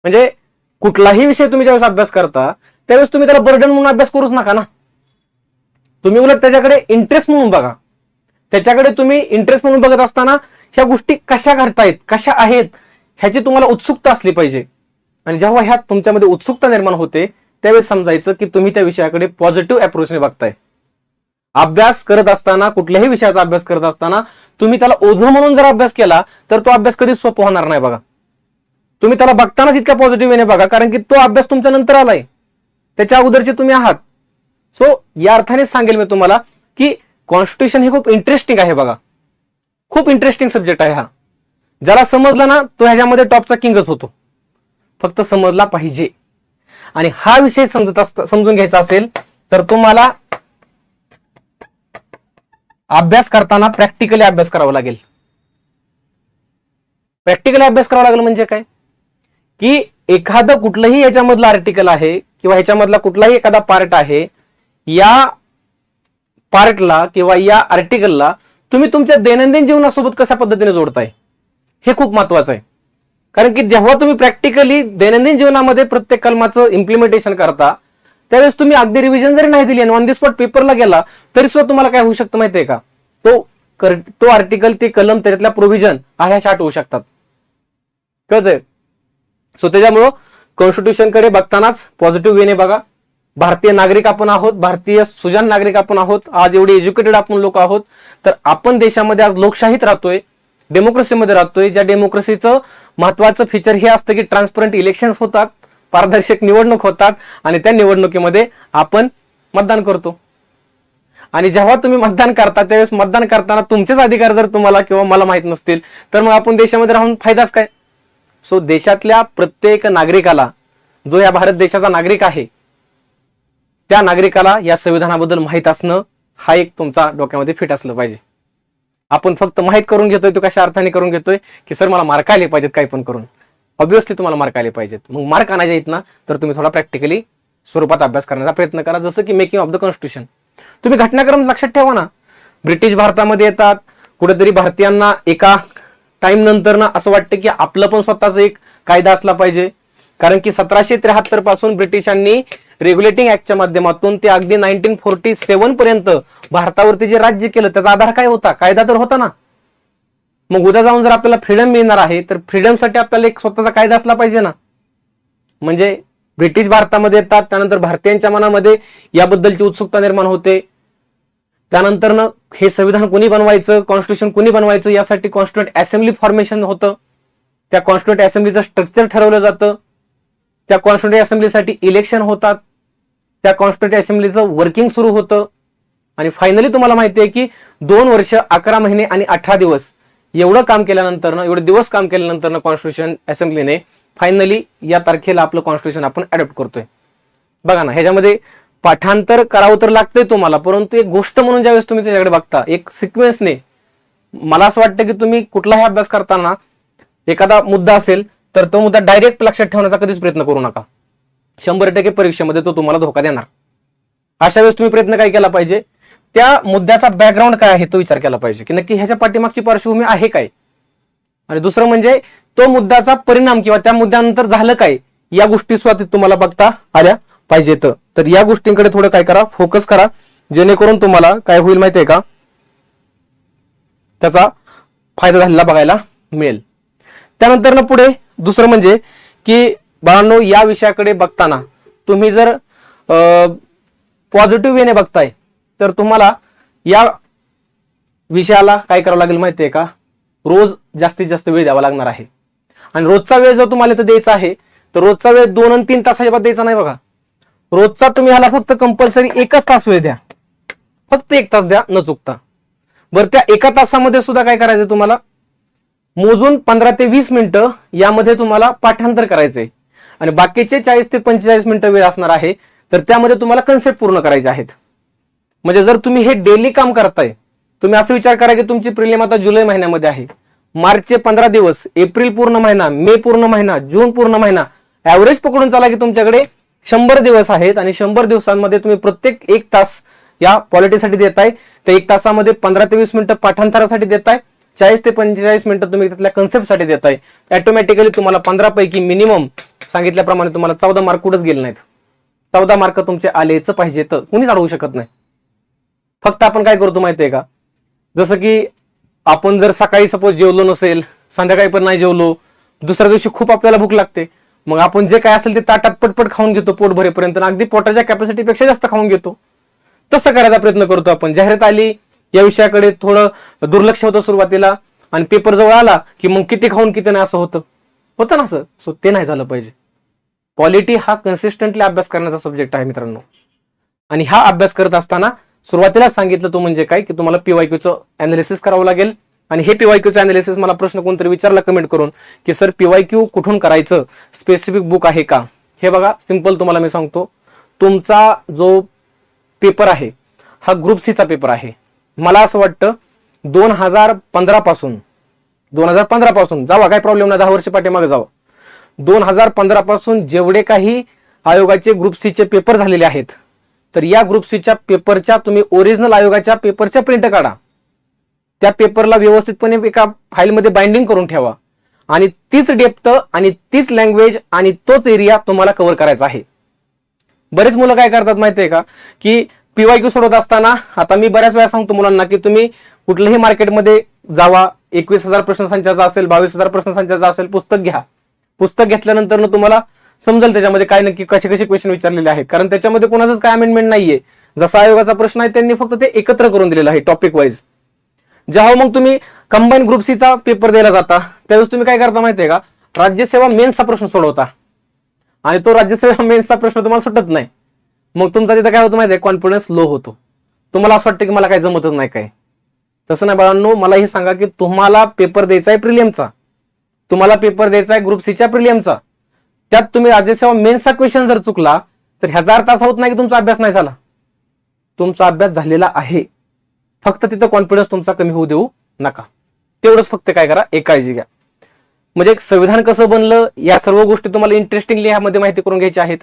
S1: म्हणजे कुठलाही विषय तुम्ही ज्यावेळेस अभ्यास करता त्यावेळेस तुम्ही त्याला बर्डन म्हणून अभ्यास करूच नका ना. तुम्ही उलट त्याच्याकडे इंटरेस्ट म्हणून बघा. त्याच्याकडे तुम्ही इंटरेस्ट म्हणून बघत असताना ह्या गोष्टी कशा घडतायत, कशा आहेत ह्याची तुम्हाला उत्सुकता असली पाहिजे. आणि जेव्हा ह्यात तुमच्यामध्ये उत्सुकता निर्माण होते त्यावेळेस समजायचं की तुम्ही त्या विषयाकडे पॉझिटिव्ह अप्रोचने बघताय. अभ्यास करत असताना, कुठल्याही विषयाचा अभ्यास करत असताना तुम्ही त्याला ओझं म्हणून जर अभ्यास केला तर तो अभ्यास कधीच सोपा होणार नाही बघा. तुम्ही त्याला बघतानाच इतक्या पॉझिटिव्ह वेने बघा, कारण की तो अभ्यास तुमच्या नंतर आलाय, त्याच्या अगोदरचे तुम्ही आहात. सो या अर्थानेच सांगेल मी तुम्हाला की कॉन्स्टिट्यूशन हे खूप इंटरेस्टिंग आहे बघा. खूप इंटरेस्टिंग सब्जेक्ट आहे हा. ज्याला समजला ना तो ह्याच्यामध्ये टॉपचा किंगच होतो. फक्त समजला पाहिजे. आणि हा विषय समजून घ्यायचा असेल तर तुम्हाला अभ्यास करताना प्रॅक्टिकली अभ्यास करावा लागेल. प्रॅक्टिकली अभ्यास करावा लागेल म्हणजे काय की एखादं कुठलंही याच्यामधलं आर्टिकल आहे किंवा ह्याच्यामधला कुठलाही एखादा पार्ट आहे, या पार्टला किंवा या आर्टिकलला तुम्ही तुमच्या दैनंदिन जीवनासोबत कशा पद्धतीने जोडताय हे खूप महत्वाचं आहे. कारण की जेव्हा तुम्ही प्रॅक्टिकली दैनंदिन जीवनामध्ये प्रत्येक कलमाचं इम्प्लिमेंटेशन करता त्यावेळेस तुम्ही अगदी रिव्हिजन जरी नाही दिली आणि ऑन दी स्पॉट पेपरला गेला तरी सुद्धा तुम्हाला काय होऊ शकतं माहितीये का, तो आर्टिकल, ते कलम, त्याच्यातल्या प्रोव्हिजन ह्या शार्ट होऊ शकतात. कळतंय. सो त्याच्यामुळं कॉन्स्टिट्यूशनकडे बघतानाच पॉझिटिव्ह वेने बघा. भारतीय नागरिक आपण आहोत, भारतीय सुजाण नागरिक आपण आहोत. आज एवढे एज्युकेटेड आपण लोक आहोत, तर आपण देशामध्ये आज लोकशाहीत राहतोय, डेमोक्रेसीमध्ये राहतोय. ज्या डेमोक्रेसीचं महत्वाचं फीचर हे असतं की ट्रान्सपरंट इलेक्शन्स होतात, पारदर्शक निवडणूक होतात आणि त्या निवडणुकीमध्ये आपण मतदान करतो. आणि जेव्हा तुम्ही मतदान करता त्यावेळेस मतदान करताना तुमचेच अधिकार जर तुम्हाला किंवा मला माहित नसतील तर मग आपण देशामध्ये राहून फायदाच काय. सो देशातल्या प्रत्येक नागरिकाला, जो या भारत देशाचा नागरिक आहे, त्या नागरिकाला या संविधानाबद्दल माहित असणं हा एक तुमचा डोक्यामध्ये फिट असलं पाहिजे. आपण फक्त माहित करून घेतोय, तो कशा अर्थाने करून घेतोय की सर मला मार्क आले पाहिजेत काही पण करून. ऑब्व्हियसली तुम्हाला मार्क आले पाहिजेत. मग मार्क आणायचे आहेत ना तर तुम्ही थोडा प्रॅक्टिकली स्वरूपात अभ्यास करण्याचा प्रयत्न करा. जसं की मेकिंग ऑफ द कॉन्स्टिट्यूशन. तुम्ही घटनाक्रम लक्षात ठेवा ना. ब्रिटिश भारतामध्ये येतात, कुठेतरी भारतीयांना एका टाइम नंतर ना असं वाटतं की आपलं पण स्वतःचा एक कायदा असला पाहिजे. कारण की 1773 पासून ब्रिटिशांनी रेग्युलेटिंग ऍक्टच्या माध्यमातून ते अगदी 1947 पर्यंत भारतावरती जे राज्य केलं त्याचा आधार काय होता, कायदा तर होता ना. मग उद्या जाऊन जर आपल्याला फ्रीडम मिळणार आहे तर फ्रीडमसाठी आपल्याला एक स्वतःचा कायदा असला पाहिजे ना. म्हणजे ब्रिटिश भारतामध्ये येतात, त्यानंतर भारतीयांच्या मनामध्ये याबद्दलची उत्सुकता निर्माण होते. त्यानंतर हे संविधान कोणी बनवायचं, कॉन्स्टिट्यूशन कोणी बनवायचं, यासाठी कॉन्स्टिट्यूंट असेंब्ली फॉर्मेशन होतं. त्या कॉन्स्टिट्यूंट असेंब्लीचं स्ट्रक्चर ठरवलं जातं. त्या कॉन्स्टिट्यूंट असेंब्लीसाठी इलेक्शन होतात. त्या कॉन्स्टिट्यूंट असेंब्लीचं वर्किंग सुरू होतं. आणि फायनली तुम्हाला माहिती आहे की 2 वर्ष 11 महिने आणि 18 दिवस एवढं काम केल्यानंतर, एवढे दिवस काम केल्यानंतर कॉन्स्टिट्यूशन असेंब्लीने फायनली या तारखेला आपलं कॉन्स्टिट्यूशन आपण अडॉप्ट करतोय. बघा ना, ह्याच्यामध्ये पाठांतर करावं तर लागतंय तुम्हाला, परंतु एक गोष्ट म्हणून ज्यावेळेस तुम्ही त्याच्याकडे बघता एक सिक्वेन्सने, मला असं वाटतं की तुम्ही कुठलाही अभ्यास करताना एखादा मुद्दा असेल तर तो मुद्दा डायरेक्ट लक्षात ठेवण्याचा कधीच प्रयत्न करू नका. 100% परीक्षेमध्ये तो तुम्हाला धोका देणार. अशा वेळेस तुम्ही प्रयत्न काय केला पाहिजे, त्या मुद्द्याचा बॅकग्राऊंड काय आहे तो विचार केला पाहिजे की नक्की ह्याच्या पाठीमागची पार्श्वभूमी आहे काय. आणि दुसरं म्हणजे तो मुद्द्याचा परिणाम किंवा त्या मुद्द्यानंतर झालं काय, या गोष्टी सुद्धा तुम्हाला बघता आल्या पाहिजेत. तर या गोष्टींकडे थोडं काय करा, फोकस करा, जेणेकरून तुम्हाला काय होईल माहितीये का, त्याचा फायदा झालेला बघायला मिळेल. त्यानंतर पुढे दुसरं म्हणजे की बाळांनो, या विषयाकडे बघताना तुम्ही जर पॉझिटिव्ह वेने बघताय तर तुम्हाला या विषयाला काय करावं लागेल माहितीये का, रोज जास्तीत जास्त वेळ द्यावा लागणार आहे. आणि रोजचा वेळ जर तुम्हाला इथं द्यायचा आहे तर रोजचा वेळ 2 आणि 3 तासाच्या बाद द्यायचा नाही. बघा, रोजचा तुम्ही ह्याला फक्त कंपल्सरी 1 तास वेळ द्या, फक्त 1 तास द्या न चुकता. बरं, त्या 1 तासामध्ये सुद्धा काय करायचं, तुम्हाला मोजून 15 ते 20 मिनिटं यामध्ये तुम्हाला पाठांतर करायचंय आणि बाकीचे 40 ते 45 मिनिटं वेळ असणार आहे. तर त्यामध्ये तुम्हाला कन्सेप्ट पूर्ण करायचे आहेत. म्हणजे जर तुम्ही हे डेली काम करताय, तुम्ही असं विचार करा की तुमची प्रिलिम आता जुलै महिन्यामध्ये आहे, मार्चचे 15 दिवस, एप्रिल पूर्ण महिना, मे पूर्ण महिना, जून पूर्ण महिना, ऍव्हरेज पकडून चला की तुमच्याकडे 100 दिवस आहेत आणि 100 दिवसांमध्ये तुम्ही प्रत्येक 1 तास या पॉलिटीसाठी देताय. त्या 1 तासामध्ये 15 ते 20 मिनिटं पाठांतरासाठी देताय, 40 ते 45 मिनिटं तुम्ही त्यातल्या कन्सेप्टसाठी देताय. ऑटोमॅटिकली तुम्हाला 15 पैकी मिनिमम सांगितल्याप्रमाणे तुम्हाला 14 मार्क कुठंच गेले नाहीत. 14 मार्क तुमचे आलेच पाहिजे, तर कुणीच अडवू शकत नाही. फक्त आपण काय करतो माहितीये का, जसं की आपण जर सकाळी सपोज जेवलो नसेल, संध्याकाळी पण नाही जेवलो, दुसऱ्या दिवशी खूप आपल्याला भूक लागते, मग आपण जे काय असेल ते ताटात पटपट खाऊन घेतो पोट भरेपर्यंत, अगदी पोटाच्या कॅपॅसिटीपेक्षा जास्त खाऊन घेतो. तसं करायचा प्रयत्न करतो आपण. जाहिरात आली या विषयाकडे थोडं दुर्लक्ष होतं सुरुवातीला आणि पेपर जवळ आला की मग किती खाऊन किती नाही असं होतं ना असं. सो ते नाही झालं पाहिजे. पॉलिटी हा कन्सिस्टंटली अभ्यास करण्याचा सब्जेक्ट आहे मित्रांनो. आणि हा अभ्यास करत असताना सुरुवातीलाच सांगितलं तो म्हणजे काय की तुम्हाला पीवायक्यूचं अनालिसिस करावं लागेल. आणि हे पीवायक्यूचं अनालिसिस मला प्रश्न कोणतरी विचारला कमेंट करून की सर पीवायक्यू कुठून करायचं, स्पेसिफिक बुक आहे का. हे बघा, सिंपल तुम्हाला मी सांगतो, तुमचा जो पेपर आहे हा ग्रुप सीचा पेपर आहे. मला असं वाटतं 2015 पासून जावा, काय प्रॉब्लेम नाही, 10 वर्ष पाठीमागे जावा. 2015 पासून जेवढे काही आयोगाचे ग्रुप सीचे पेपर झालेले आहेत, तर या ग्रुप सीच्या पेपरच्या तुम्ही ओरिजिनल आयोगाच्या पेपरच्या प्रिंट काढा, त्या पेपरला व्यवस्थितपणे एका फाईलमध्ये बाइंडिंग करून ठेवा आणि तीच डेप्थ आणि तीच लँग्वेज आणि तोच एरिया तुम्हाला कव्हर करायचा आहे. बरेच मुलं काय करतात माहितीये का की पीवायक्यू सोडवत असताना, आता मी बऱ्याच वेळा सांगतो मुलांना की तुम्ही कुठल्याही मार्केटमध्ये जावा, 21,000 प्रश्नसंचाचा असेल, 22,000 प्रश्नसंचाचा असेल, पुस्तक घ्या. पुस्तक घेतल्यानंतर तुम्हाला समजेल त्याच्यामध्ये काय नक्की कसे कसे क्वेश्चन विचारलेले आहेत, कारण त्याच्यामध्ये कोणाचंच काय अमेंडमेंट नाहीये. जसा आयोगाचा प्रश्न आहे त्यांनी फक्त ते एकत्र करून दिलेला आहे टॉपिक वाईज. जेव्हा मग तुम्ही कंबाईन ग्रुप सीचा पेपर द्यायला जाता त्यावेळेस तुम्ही काय करता माहितीये का, राज्यसेवा मेन्सचा प्रश्न सोडवता आणि तो राज्यसेवा मेन्सचा प्रश्न तुम्हाला सुटत नाही. मग तुमचा तिथं काय होतं माहितीये, कॉन्फिडन्स लो होतो. तुम्हाला असं वाटतं की मला काय जमतच नाही काय. तसं नाही बाळांनो, मला हे सांगा की तुम्हाला पेपर द्यायचा आहे प्रिलियमचा, तुम्हाला पेपर द्यायचा आहे ग्रुप सीच्या प्रिलियमचा, त्यात तुम्ही राज्यसेवा मेन्सचा क्वेश्चन जर चुकला तर ह्याचा अर्थ असा होत नाही की तुमचा अभ्यास नाही झाला. तुमचा अभ्यास झालेला आहे, फक्त तिथं कॉन्फिडन्स तुमचा कमी होऊ देऊ नका. तेवढंच फक्त काय करा, एक काळजी घ्या. म्हणजे एक संविधान कसं बनलं या सर्व गोष्टी तुम्हाला इंटरेस्टिंगली ह्यामध्ये माहिती करून घ्यायची आहेत.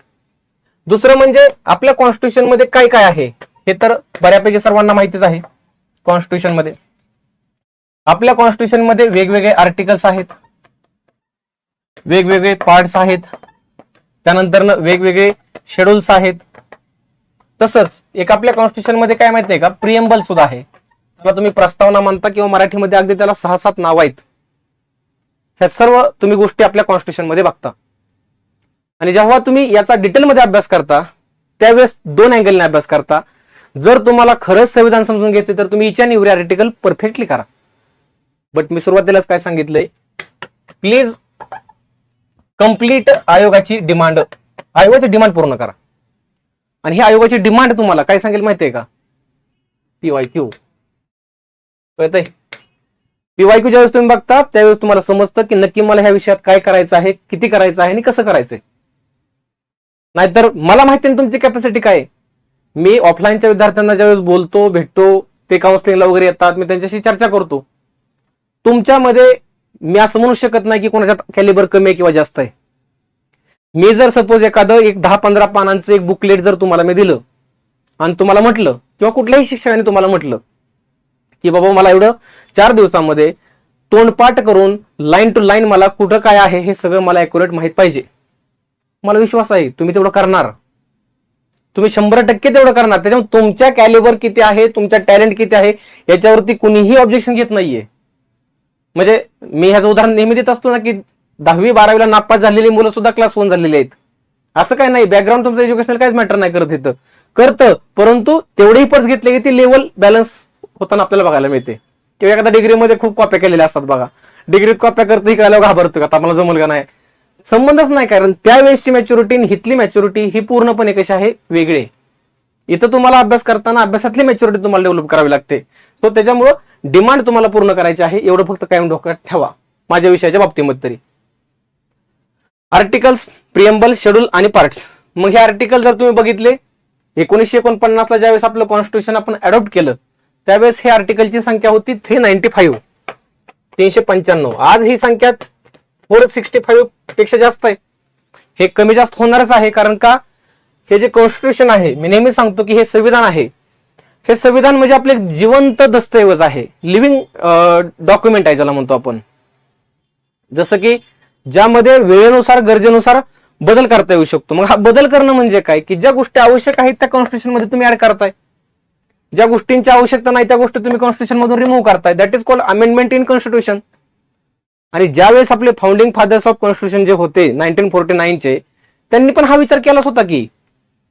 S1: दुसरं म्हणजे आपल्या कॉन्स्टिट्यूशन मध्ये काय काय आहे हे तर बऱ्यापैकी सर्वांना माहितीच आहे. कॉन्स्टिट्यूशन मध्ये आपल्या कॉन्स्टिट्यूशन मध्ये वेगवेगळे आर्टिकल्स आहेत, वेगवेगळे पार्ट्स आहेत, त्यानंतर वेगवेगळे शेड्यूल्स आहेत. तसंच एक आपल्या कॉन्स्टिट्यूशन मध्ये काय माहितीये का, प्रिएम्बल सुद्धा आहे. त्याला तुम्ही प्रस्तावना म्हणता किंवा मराठीमध्ये अगदी त्याला 6-7 नाव आहेत. ह्या सर्व तुम्ही गोष्टी आपल्या कॉन्स्टिट्यूशन मध्ये बघता. आणि जेव्हा तुम्ही याचा डिटेलमध्ये अभ्यास करता त्यावेळेस 2 अँगलने अभ्यास करता. जर तुम्हाला खरंच संविधान समजून घ्यायचे तर तुम्ही each and every article perfectly करा. बट मी सुरुवातीलाच काय सांगितलंय, प्लीज कंप्लीट आयोगाची डिमांड पूर्ण करा. आणि ही आयोगाची डिमांड तुम्हाला काय सांगेल माहितीये का? PYQ. कळतंय? PYQ ज्यावेळेस तुम्ही बघता त्यावेळेस तुम्हाला समजतं की नक्की मला ह्या विषयात काय करायचं आहे, किती करायचं आहे आणि कसं करायचंय. नाहीतर मला माहिती नाही तुमची कॅपॅसिटी काय. मी ऑफलाईनच्या विद्यार्थ्यांना ज्यावेळेस बोलतो, भेटतो, ते काउन्सिलिंगला वगैरे येतात, मी त्यांच्याशी चर्चा करतो. तुमच्यामध्ये मी असं म्हणू शकत नाही की कोणाच्यात कॅलिबर कमी आहे किंवा जास्त आहे. मी जर सपोज एखादं एक 10-15 पानांचं एक बुकलेट जर तुम्हाला मी दिलं आणि तुम्हाला म्हटलं किंवा कुठल्याही शिक्षकाने तुम्हाला म्हटलं की बाबा मला एवढं 4 दिवसामध्ये तोंडपाठ करून लाईन टू लाईन मला कुठं काय आहे हे सगळं मला ॲक्युरेट माहित पाहिजे, मला विश्वास आहे तुम्ही तेवढं करणार. तुम्ही 100% तेवढं करणार. त्याच्यामुळे तुमच्या कॅलिबर किती आहे, तुमच्या टॅलेंट किती आहे याच्यावरती कुणीही ऑब्जेक्शन घेत नाहीये. म्हणजे मी ह्याचं उदाहरण नेहमी देत असतो ना की 10वी-12वीला नापास झालेली मुलं सुद्धा क्लास 1 झालेली आहेत. असं काय नाही, बॅकग्राऊंड तुमचं एज्युकेशनल काहीच मॅटर नाही करत, इथं करतं. परंतु तेवढे इफर्ट्स घेतले की ती लेवल बॅलन्स होताना आपल्याला बघायला मिळते. किंवा एखाद्या डिग्रीमध्ये खूप कॉप्या केलेल्या असतात बघा, डिग्रीत कॉप्या करतं इकडे घाबरतो का मला जमल का नाही, संबंधच नाही. कारण त्यावेळेसची मॅच्युरिटी हितली मॅच्युरिटी ही पूर्णपणे कशी आहे, वेगळे. इथं तुम्हाला अभ्यास करताना अभ्यासातली मॅच्युरिटी तुम्हाला डेव्हलप करावी लागते. तो त्याच्यामुळं डिमांड तुम्हाला पूर्ण करायची आहे, एवढं फक्त कायम डोक्यात ठेवा माझ्या विषयाच्या बाबतीमध्ये तरी. आर्टिकल्स, प्रिएम्बल, शेड्यूल आणि पार्ट्स. मग हे आर्टिकल जर तुम्ही बघितले 1949ला ज्यावेळेस आपलं कॉन्स्टिट्यूशन आपण अडॉप्ट केलं त्यावेळेस हे आर्टिकलची संख्या होती 395. आज ही संख्या 465 पेक्षा जास्त आहे. हे कमी जास्त होणारच आहे. कारण का, हे जे कॉन्स्टिट्यूशन आहे, मी नेहमी सांगतो की हे संविधान आहे. हे संविधान म्हणजे आपले जिवंत दस्तऐवज आहे, लिव्हिंग डॉक्युमेंट आहे ज्याला म्हणतो आपण. जसं की ज्यामध्ये वेळेनुसार गरजेनुसार बदल करता येऊ शकतो. मग हा बदल करणं म्हणजे काय, की ज्या गोष्टी आवश्यक आहेत त्या कॉन्स्टिट्यूशन मध्ये तुम्ही ऍड करताय, ज्या गोष्टींची आवश्यकता नाही त्या गोष्टी तुम्ही कॉन्स्टिट्यूशन मधून रिमूव्ह करताय. That is called amendment in constitution. आणि ज्यावेळेस आपले फाउंडिंग फादर्स ऑफ कॉन्स्टिट्यूशन जे होते 1949चे, त्यांनी पण हा विचार केलाच होता की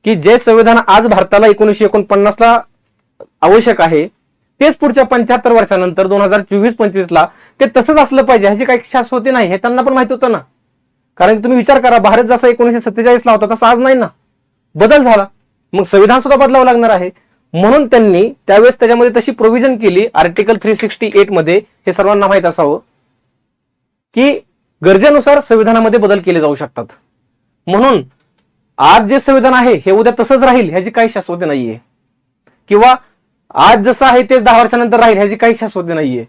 S1: जे संविधान आज भारताला 1949ला आवश्यक आहे तेच पुढच्या 75 वर्षानंतर 2024-25ला ते तसंच असलं पाहिजे, ह्याची काही शाश्वती नाही हे त्यांना पण माहिती होतं ना. कारण तुम्ही विचार करा, भारत जसा 1947ला होता तसा आज नाही ना, बदल झाला. मग संविधान सुद्धा बदलावं लागणार आहे. म्हणून त्यांनी त्यावेळेस त्याच्यामध्ये तशी प्रोव्हिजन केली आर्टिकल 368 मध्ये, हे सर्वांना माहित असावं की गरजेनुसार संविधानामध्ये बदल केले जाऊ शकतात. म्हणून आज जे संविधान आहे हे उद्या तसंच राहील ह्याची काही शाश्वती नाहीये, किंवा आज जसं आहे तेच 10 वर्षानंतर राहील ह्याची काही शाश्वती नाहीये.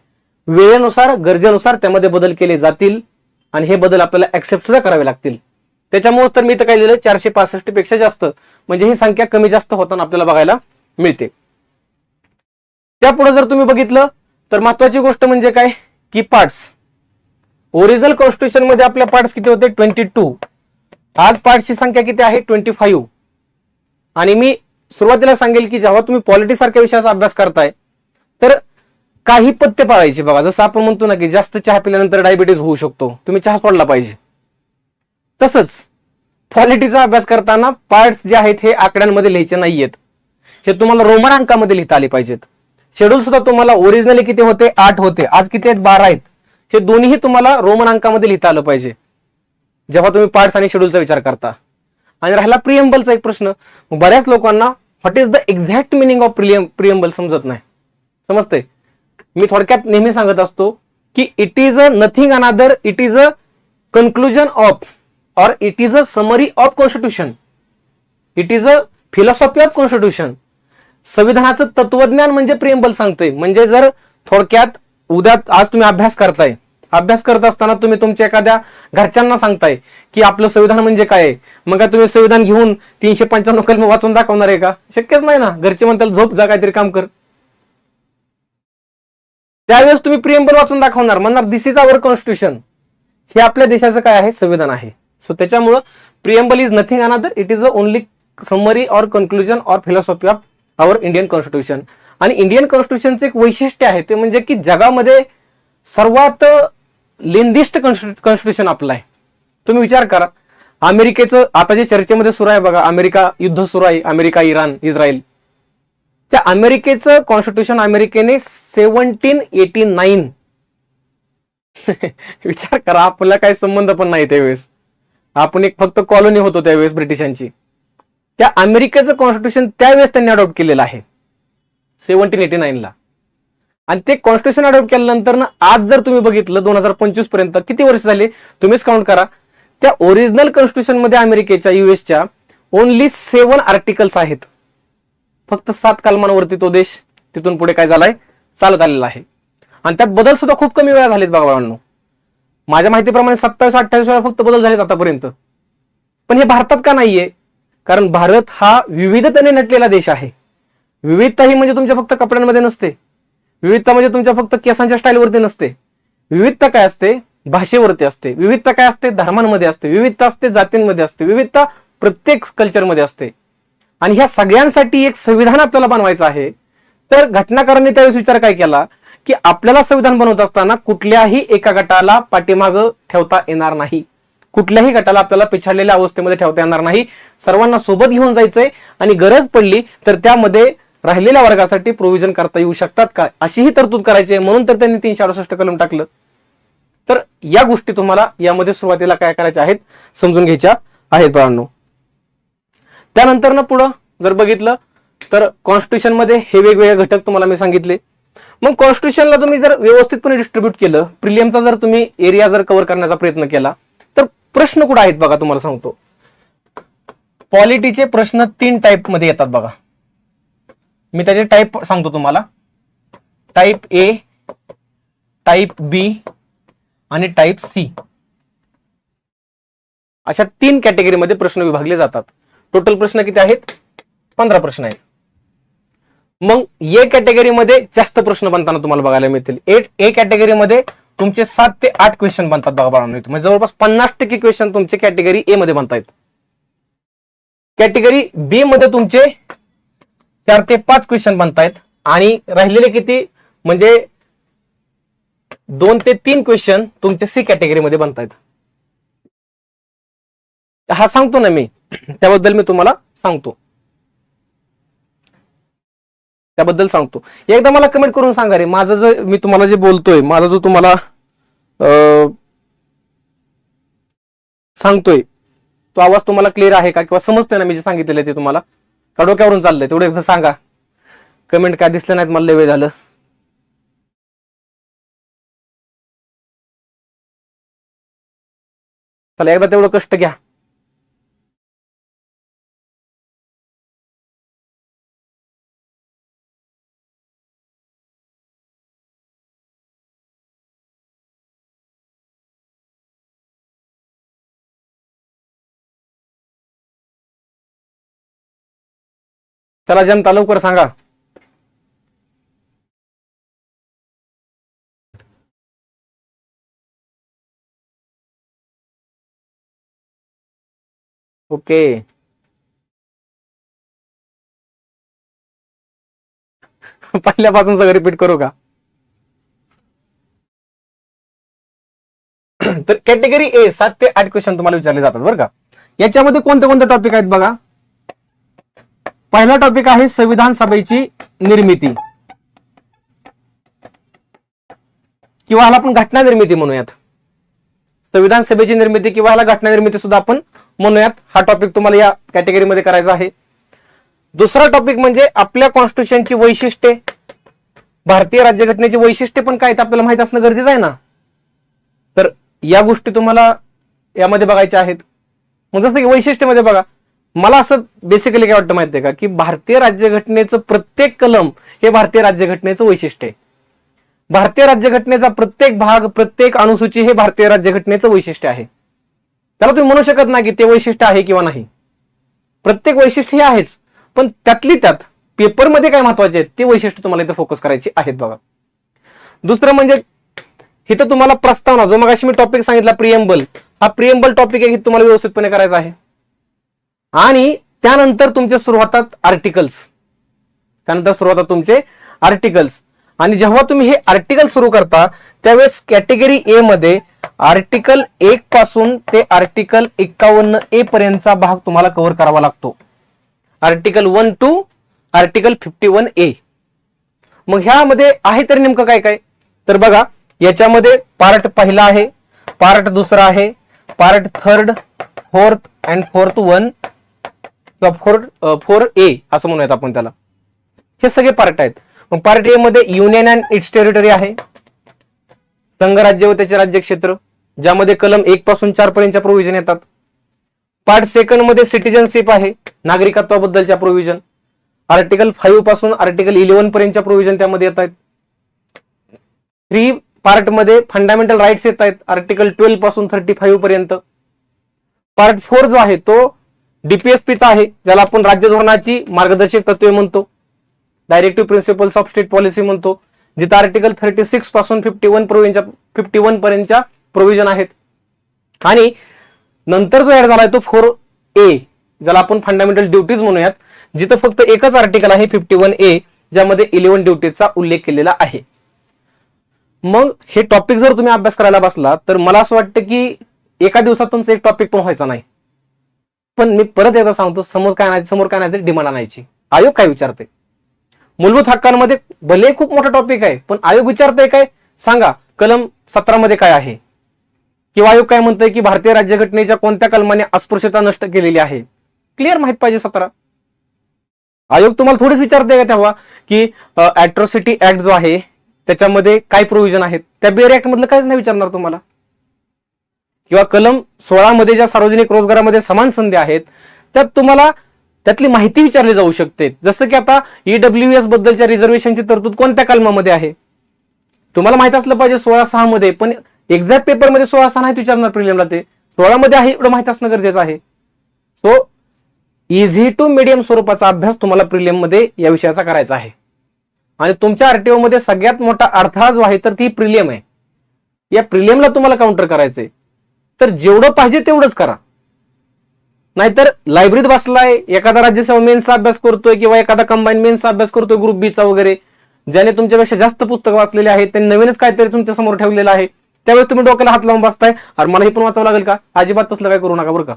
S1: वेळेनुसार गरजेनुसार त्यामध्ये बदल केले जातील आणि हे बदल आपल्याला ऍक्सेप्ट सुद्धा करावे लागतील. त्याच्यामुळेच तर मी इथं काय लिहिलं 465 पेक्षा जास्त, म्हणजे ही संख्या कमी जास्त होताना आपल्याला बघायला मिळते. त्यापुढे जर तुम्ही बघितलं तर महत्वाची गोष्ट म्हणजे काय की पार्ट्स. ओरिजिनल कॉन्स्टिट्यूशन मध्ये आपल्या पार्ट्स किती होते, 22. आज पार्ट्सची संख्या किती आहे, 25. आणि मी सुरुवातीला सांगेल की जेव्हा तुम्ही पॉलिटी सारख्या विषयाचा अभ्यास करताय तर काही पथ्य पाळायची बघा. जसं आपण म्हणतो ना की जास्त चहा पिल्यानंतर डायबिटीज होऊ शकतो, तुम्ही चहा सोडला पाहिजे. तसंच पॉलिटीचा अभ्यास करताना पार्ट्स जे आहेत हे आकड्यांमध्ये लिहायचे नाहीयेत, हे तुम्हाला रोमन अंकामध्ये लिहिता आले पाहिजेत. शेड्यूल सुद्धा तुम्हाला ओरिजिनली किती होते, 8 होते, आज किती आहेत, 12 आहेत. हे दोन्हीही तुम्हाला रोमन अंकामध्ये लिहिता आलं पाहिजे जेव्हा तुम्ही पार्ट्स आणि शेड्यूलचा विचार करता. आणि राहिला प्रिएम्बलचा एक प्रश्न, बऱ्याच लोकांना what is the exact meaning of preamble समजत नाही. समजते, मी थोडक्यात नेहमी सांगत असतो की it is a nothing another, it is a conclusion of or it is a summary of constitution, it is a philosophy of constitution. संविधानाचं तत्वज्ञान म्हणजे प्रिएम्बल सांगतंय. म्हणजे जर थोडक्यात उद्या आज तुम्ही अभ्यास करताय, अभ्यास करत असताना तुम्ही तुमच्या एखाद्या घरच्यांना सांगताय की आपलं संविधान म्हणजे काय आहे, मग तुम्ही संविधान घेऊन 395 कलम वाचून दाखवणार आहे का, शक्यच नाही ना. घरचे म्हणतात झोप जा, काहीतरी काम कर. त्यावेळेस तुम्ही प्रिएम्बल वाचून दाखवणार, म्हणणार दिस इज आवर कॉन्स्टिट्यूशन, हे आपल्या देशाचं काय आहे, संविधान आहे. सो त्याच्यामुळं preamble is nothing another, it is a only summary or conclusion or philosophy of our Indian constitution. आणि इंडियन कॉन्स्टिट्यूशनचं एक वैशिष्ट्य आहे ते म्हणजे की जगामध्ये सर्वात लेंदीस्ट कॉन्स्टिट्यूशन आपलं आहे. तुम्ही विचार करा, अमेरिकेचं आता जे चर्चेमध्ये सुरू आहे बघा, अमेरिका युद्ध सुरू आहे, अमेरिका इराण इस्रायल, त्या अमेरिकेचं कॉन्स्टिट्यूशन अमेरिकेने 1789 विचार करा, आपला काही संबंध पण नाही त्यावेळेस, आपण एक फक्त कॉलनी होतो त्यावेळेस ब्रिटिशांची. त्या अमेरिकेचं कॉन्स्टिट्यूशन त्यावेळेस त्यांनी अडॉप्ट केलेलं आहे 1789 ला. आणि ते कॉन्स्टिट्यूशन अडॉप्ट केल्यानंतर ना आज जर तुम्ही बघितलं 2025 पर्यंत किती वर्ष झाले तुम्हीच काउंट करा, त्या ओरिजिनल कॉन्स्टिट्यूशन मध्ये अमेरिकेच्या युएसच्या ओनली 7 आर्टिकल्स आहेत. फक्त 7 कलमांवरती तो देश तिथून पुढे काय झालाय चालत आलेला आहे. आणि त्यात बदल सुद्धा खूप कमी वेळा झालेत बघा. माझ्या माहितीप्रमाणे 27-28 वेळा फक्त बदल झालेत आतापर्यंत. पण हे भारतात का नाहीये? कारण भारत हा विविधतेने नटलेला देश आहे. विविधता ही म्हणजे तुमच्या फक्त कपड्यांमध्ये नसते, विविधता म्हणजे तुमच्या फक्त केसांच्या स्टाईलवरती नसते. विविधता काय असते? भाषेवरती असते. विविधता काय असते? धर्मांमध्ये असते. विविधता असते जातींमध्ये असते. विविधता प्रत्येक कल्चरमध्ये असते. आणि ह्या सगळ्यांसाठी एक संविधान आपल्याला बनवायचं आहे. तर घटनाकारांनी त्यावेळेस विचार काय केला की आपल्याला संविधान बनवत असताना कुठल्याही एका गटाला पाठीमागं ठेवता येणार नाही, कुठल्याही गटाला आपल्याला पिछाडलेल्या अवस्थेमध्ये ठेवता येणार नाही. सर्वांना सोबत घेऊन जायचंय आणि गरज पडली तर त्यामध्ये राहिलेल्या वर्गासाठी प्रोव्हिजन करता येऊ शकतात का अशीही तरतूद करायची आहे. म्हणून तर त्यांनी 368 कलम टाकलं. तर या गोष्टी तुम्हाला यामध्ये सुरुवातीला काय करायच्या आहेत समजून घ्यायच्या आहेत बाळांनो. त्यानंतर ना पुढं जर बघितलं तर कॉन्स्टिट्यूशन मध्ये हे वेगवेगळे घटक तुम्हाला मी सांगितले. मग कॉन्स्टिट्यूशनला तुम्ही जर व्यवस्थितपणे डिस्ट्रीब्यूट केलं, प्रिलियमचा जर तुम्ही एरिया जर कव्हर करण्याचा प्रयत्न केला तर प्रश्न कुठे आहेत बघा तुम्हाला सांगतो. पॉलिटीचे प्रश्न 3 टाईप मध्ये येतात बघा. मी त्याचे टाईप सांगतो तुम्हाला. टाईप ए, टाईप बी आणि टाईप सी अशा 3 कॅटेगरीमध्ये प्रश्न विभागले जातात. टोटल प्रश्न किती आहेत? 15 प्रश्न आहेत. मग ए कॅटेगरीमध्ये जास्त प्रश्न बनताना तुम्हाला बघायला मिळतील. ए कॅटेगरीमध्ये तुमचे 7 ते 8 क्वेश्चन बनतात बघा बाळांनो. म्हणजे जवळपास 50% क्वेश्चन तुमचे कॅटेगरी ए मध्ये बनतायत. कॅटेगरी बी मध्ये तुमचे 4 ते 5 क्वेश्चन बनतायत आणि राहिलेले किती म्हणजे 2 ते 3 क्वेश्चन तुमचे सी कॅटेगरीमध्ये बनतायत. हा सांगतो ना मी, त्याबद्दल मी तुम्हाला सांगतो. एकदा मला कमेंट करून सांगा रे, माझं जे मी तुम्हाला जे बोलतोय, माझा जो तुम्हाला सांगतोय तो आवाज तुम्हाला क्लिअर आहे का किंवा समजतोय ना मी जे सांगितलेलं ते तुम्हाला, का डोक्यावरून चाललंय तेवढं एकदा सांगा. कमेंट काय दिसलं नाहीत मला, लय वेळ झालं. चला एकदा तेवढं कष्ट घ्या. चला जनता लवकर सांगा. ओके. पहिल्यापासून सगळं रिपीट करू का? तर कॅटेगरी ए 7 ते 8 क्वेश्चन तुम्हाला विचारले जातात बरं का. याच्यामध्ये कोणते कोणते टॉपिक आहेत बघा. पहिला टॉपिक आहे संविधान सभेची निर्मिती किंवा ह्याला आपण घटना निर्मिती म्हणूयात. संविधान सभेची निर्मिती किंवा ह्याला घटना निर्मिती सुद्धा आपण म्हणूयात. हा टॉपिक तुम्हाला या कॅटेगरीमध्ये करायचा आहे. दुसरा टॉपिक म्हणजे आपल्या कॉन्स्टिट्यूशनची वैशिष्ट्ये, भारतीय राज्यघटनेची वैशिष्ट्ये पण काय आपल्याला माहित असणं गरजेचं आहे ना. तर या गोष्टी तुम्हाला यामध्ये बघायच्या आहेत. मग जसं की वैशिष्ट्यामध्ये बघा, मला असं बेसिकली काय वाटतं माहितीये का की भारतीय राज्यघटनेचं प्रत्येक कलम हे भारतीय राज्यघटनेचं वैशिष्ट्य आहे. भारतीय राज्यघटनेचा प्रत्येक भाग, प्रत्येक अनुसूची हे भारतीय राज्यघटनेचं वैशिष्ट्य आहे. त्याला तुम्ही म्हणू शकत नाही की ते वैशिष्ट्य आहे किंवा नाही. प्रत्येक वैशिष्ट्य हे आहेच, पण त्यातली त्यात पेपरमध्ये काय महत्वाचे आहेत ते वैशिष्ट्य तुम्हाला इथे फोकस करायचे आहेत बघा. दुसरं म्हणजे इथं तुम्हाला प्रस्तावना, जो मगाशी मी टॉपिक सांगितला प्रिएम्बल, हा प्रिएम्बल टॉपिक आहे, तुम्हाला व्यवस्थितपणे करायचा आहे. आणि त्यानंतर तुमचे सुरुवातात आर्टिकल्स, त्यानंतर सुरुवातात तुमचे आर्टिकल्स. आणि जेव्हा तुम्ही हे आर्टिकल सुरू करता त्यावेळेस कॅटेगरी ए मध्ये आर्टिकल 1 पासून ते आर्टिकल 51A पर्यंतचा भाग तुम्हाला कव्हर करावा लागतो. Article 1 to article 51A. मग ह्यामध्ये आहे तर नेमकं काय काय, तर बघा याच्यामध्ये पार्ट पहिला आहे, पार्ट दुसरा आहे, part third, fourth and fourth 1 किंवा 4A असं म्हणूयात आपण त्याला. हे सगळे पार्ट आहेत. मग पार्ट ए मध्ये युनियन अँड इट्स टेरिटरी आहे, संघराज्य व त्याचे राज्यक्षेत्र, ज्यामध्ये कलम 1 पासून 4 पर्यंतच्या प्रोव्हिजन येतात. पार्ट सेकंड मध्ये सिटिझनशिप आहे, नागरिकत्वाबद्दलच्या प्रोव्हिजन. आर्टिकल 5 पासून आर्टिकल 11 पर्यंतच्या प्रोव्हिजन त्यामध्ये येत आहेत. 3 पार्ट मध्ये फंडामेंटल राईट्स येत आहेत, आर्टिकल 12 पासून 35 पर्यंत. पार्ट 4 जो आहे तो डीपीएसपीचा आहे, ज्याला आपण राज्य धोरणाची मार्गदर्शक तत्वे म्हणतो, directive principles of state policy म्हणतो, जिथे आर्टिकल 36 पासून 51 पर्यंतच्या प्रोव्हिजन आहेत. आणि नंतर जो ऍड झालाय तो 4A, ज्याला आपण फंडामेंटल ड्युटीज म्हणूयात, जिथं फक्त एकच आर्टिकल आहे 51A, ज्यामध्ये 11 ड्युटीजचा उल्लेख केलेला आहे. मग हे टॉपिक जर तुम्ही अभ्यास करायला बसला तर मला असं वाटतं की एका दिवसात तुमचं एक टॉपिक पण व्हायचा नाही. पण मी परत एकदा सांगतो, समोर काय नाही डिमांड आणायची. आयोग काय विचारते, मूलभूत हक्कांमध्ये भले खूप मोठा टॉपिक आहे, पण आयोग विचारतंय काय सांगा, कलम 17 मध्ये काय आहे, किंवा आयोग काय म्हणतंय की भारतीय राज्यघटनेच्या कोणत्या कलमाने अस्पृश्यता नष्ट केलेली आहे, क्लिअर माहित पाहिजे 17. आयोग तुम्हाला थोडीच विचारते का तेव्हा की अॅट्रॉसिटी ऍक्ट जो आहे त्याच्यामध्ये काय प्रोव्हिजन आहेत, त्या बेअर ऍक्ट मधलं काहीच नाही विचारणार तुम्हाला. किंवा कलम 16 मध्ये ज्या सार्वजनिक रोजगारामध्ये समान संधी आहेत त्यात तुम्हाला त्यातली माहिती विचारली जाऊ शकते. जसं की आता EWS बद्दलच्या रिझर्वेशनची तरतूद कोणत्या कलमामध्ये आहे तुम्हाला माहित असलं पाहिजे 16.6 मध्ये, पण एक्झॅक्ट पेपर मध्ये 16.6 नाही विचारणार प्रिलिमला, ते 16 मध्ये आहे एवढं माहित असणं गरजेचं आहे. सो इझी टू मीडियम स्वरूपाचा अभ्यास तुम्हाला प्रिलिम मध्ये या विषयाचा करायचा आहे. आणि तुमच्या आरटीओ मध्ये सगळ्यात मोठा अडथळा जो आहे तर ती प्रिलिम आहे. या प्रिलिमला तुम्हाला काउंटर करायचंय तर जेवढं पाहिजे तेवढंच करा. नाहीतर लायब्ररीत बसलाय, एखादा राज्यसेवा मेन्सचा अभ्यास करतोय किंवा एखादा कंबाईन मेन्सचा अभ्यास करतोय ग्रुप बीचा वगैरे, ज्याने तुमच्यापेक्षा जास्त पुस्तकं वाचलेले आहेत, त्यांनी नवीनच काहीतरी तुमच्या समोर ठेवलेलं आहे, त्यावेळेस तुम्ही डोक्याला हात लावून बसताय, अरे मला हे पण वाचावं लागेल का, अजिबात तसलं काय करू नका बरं का.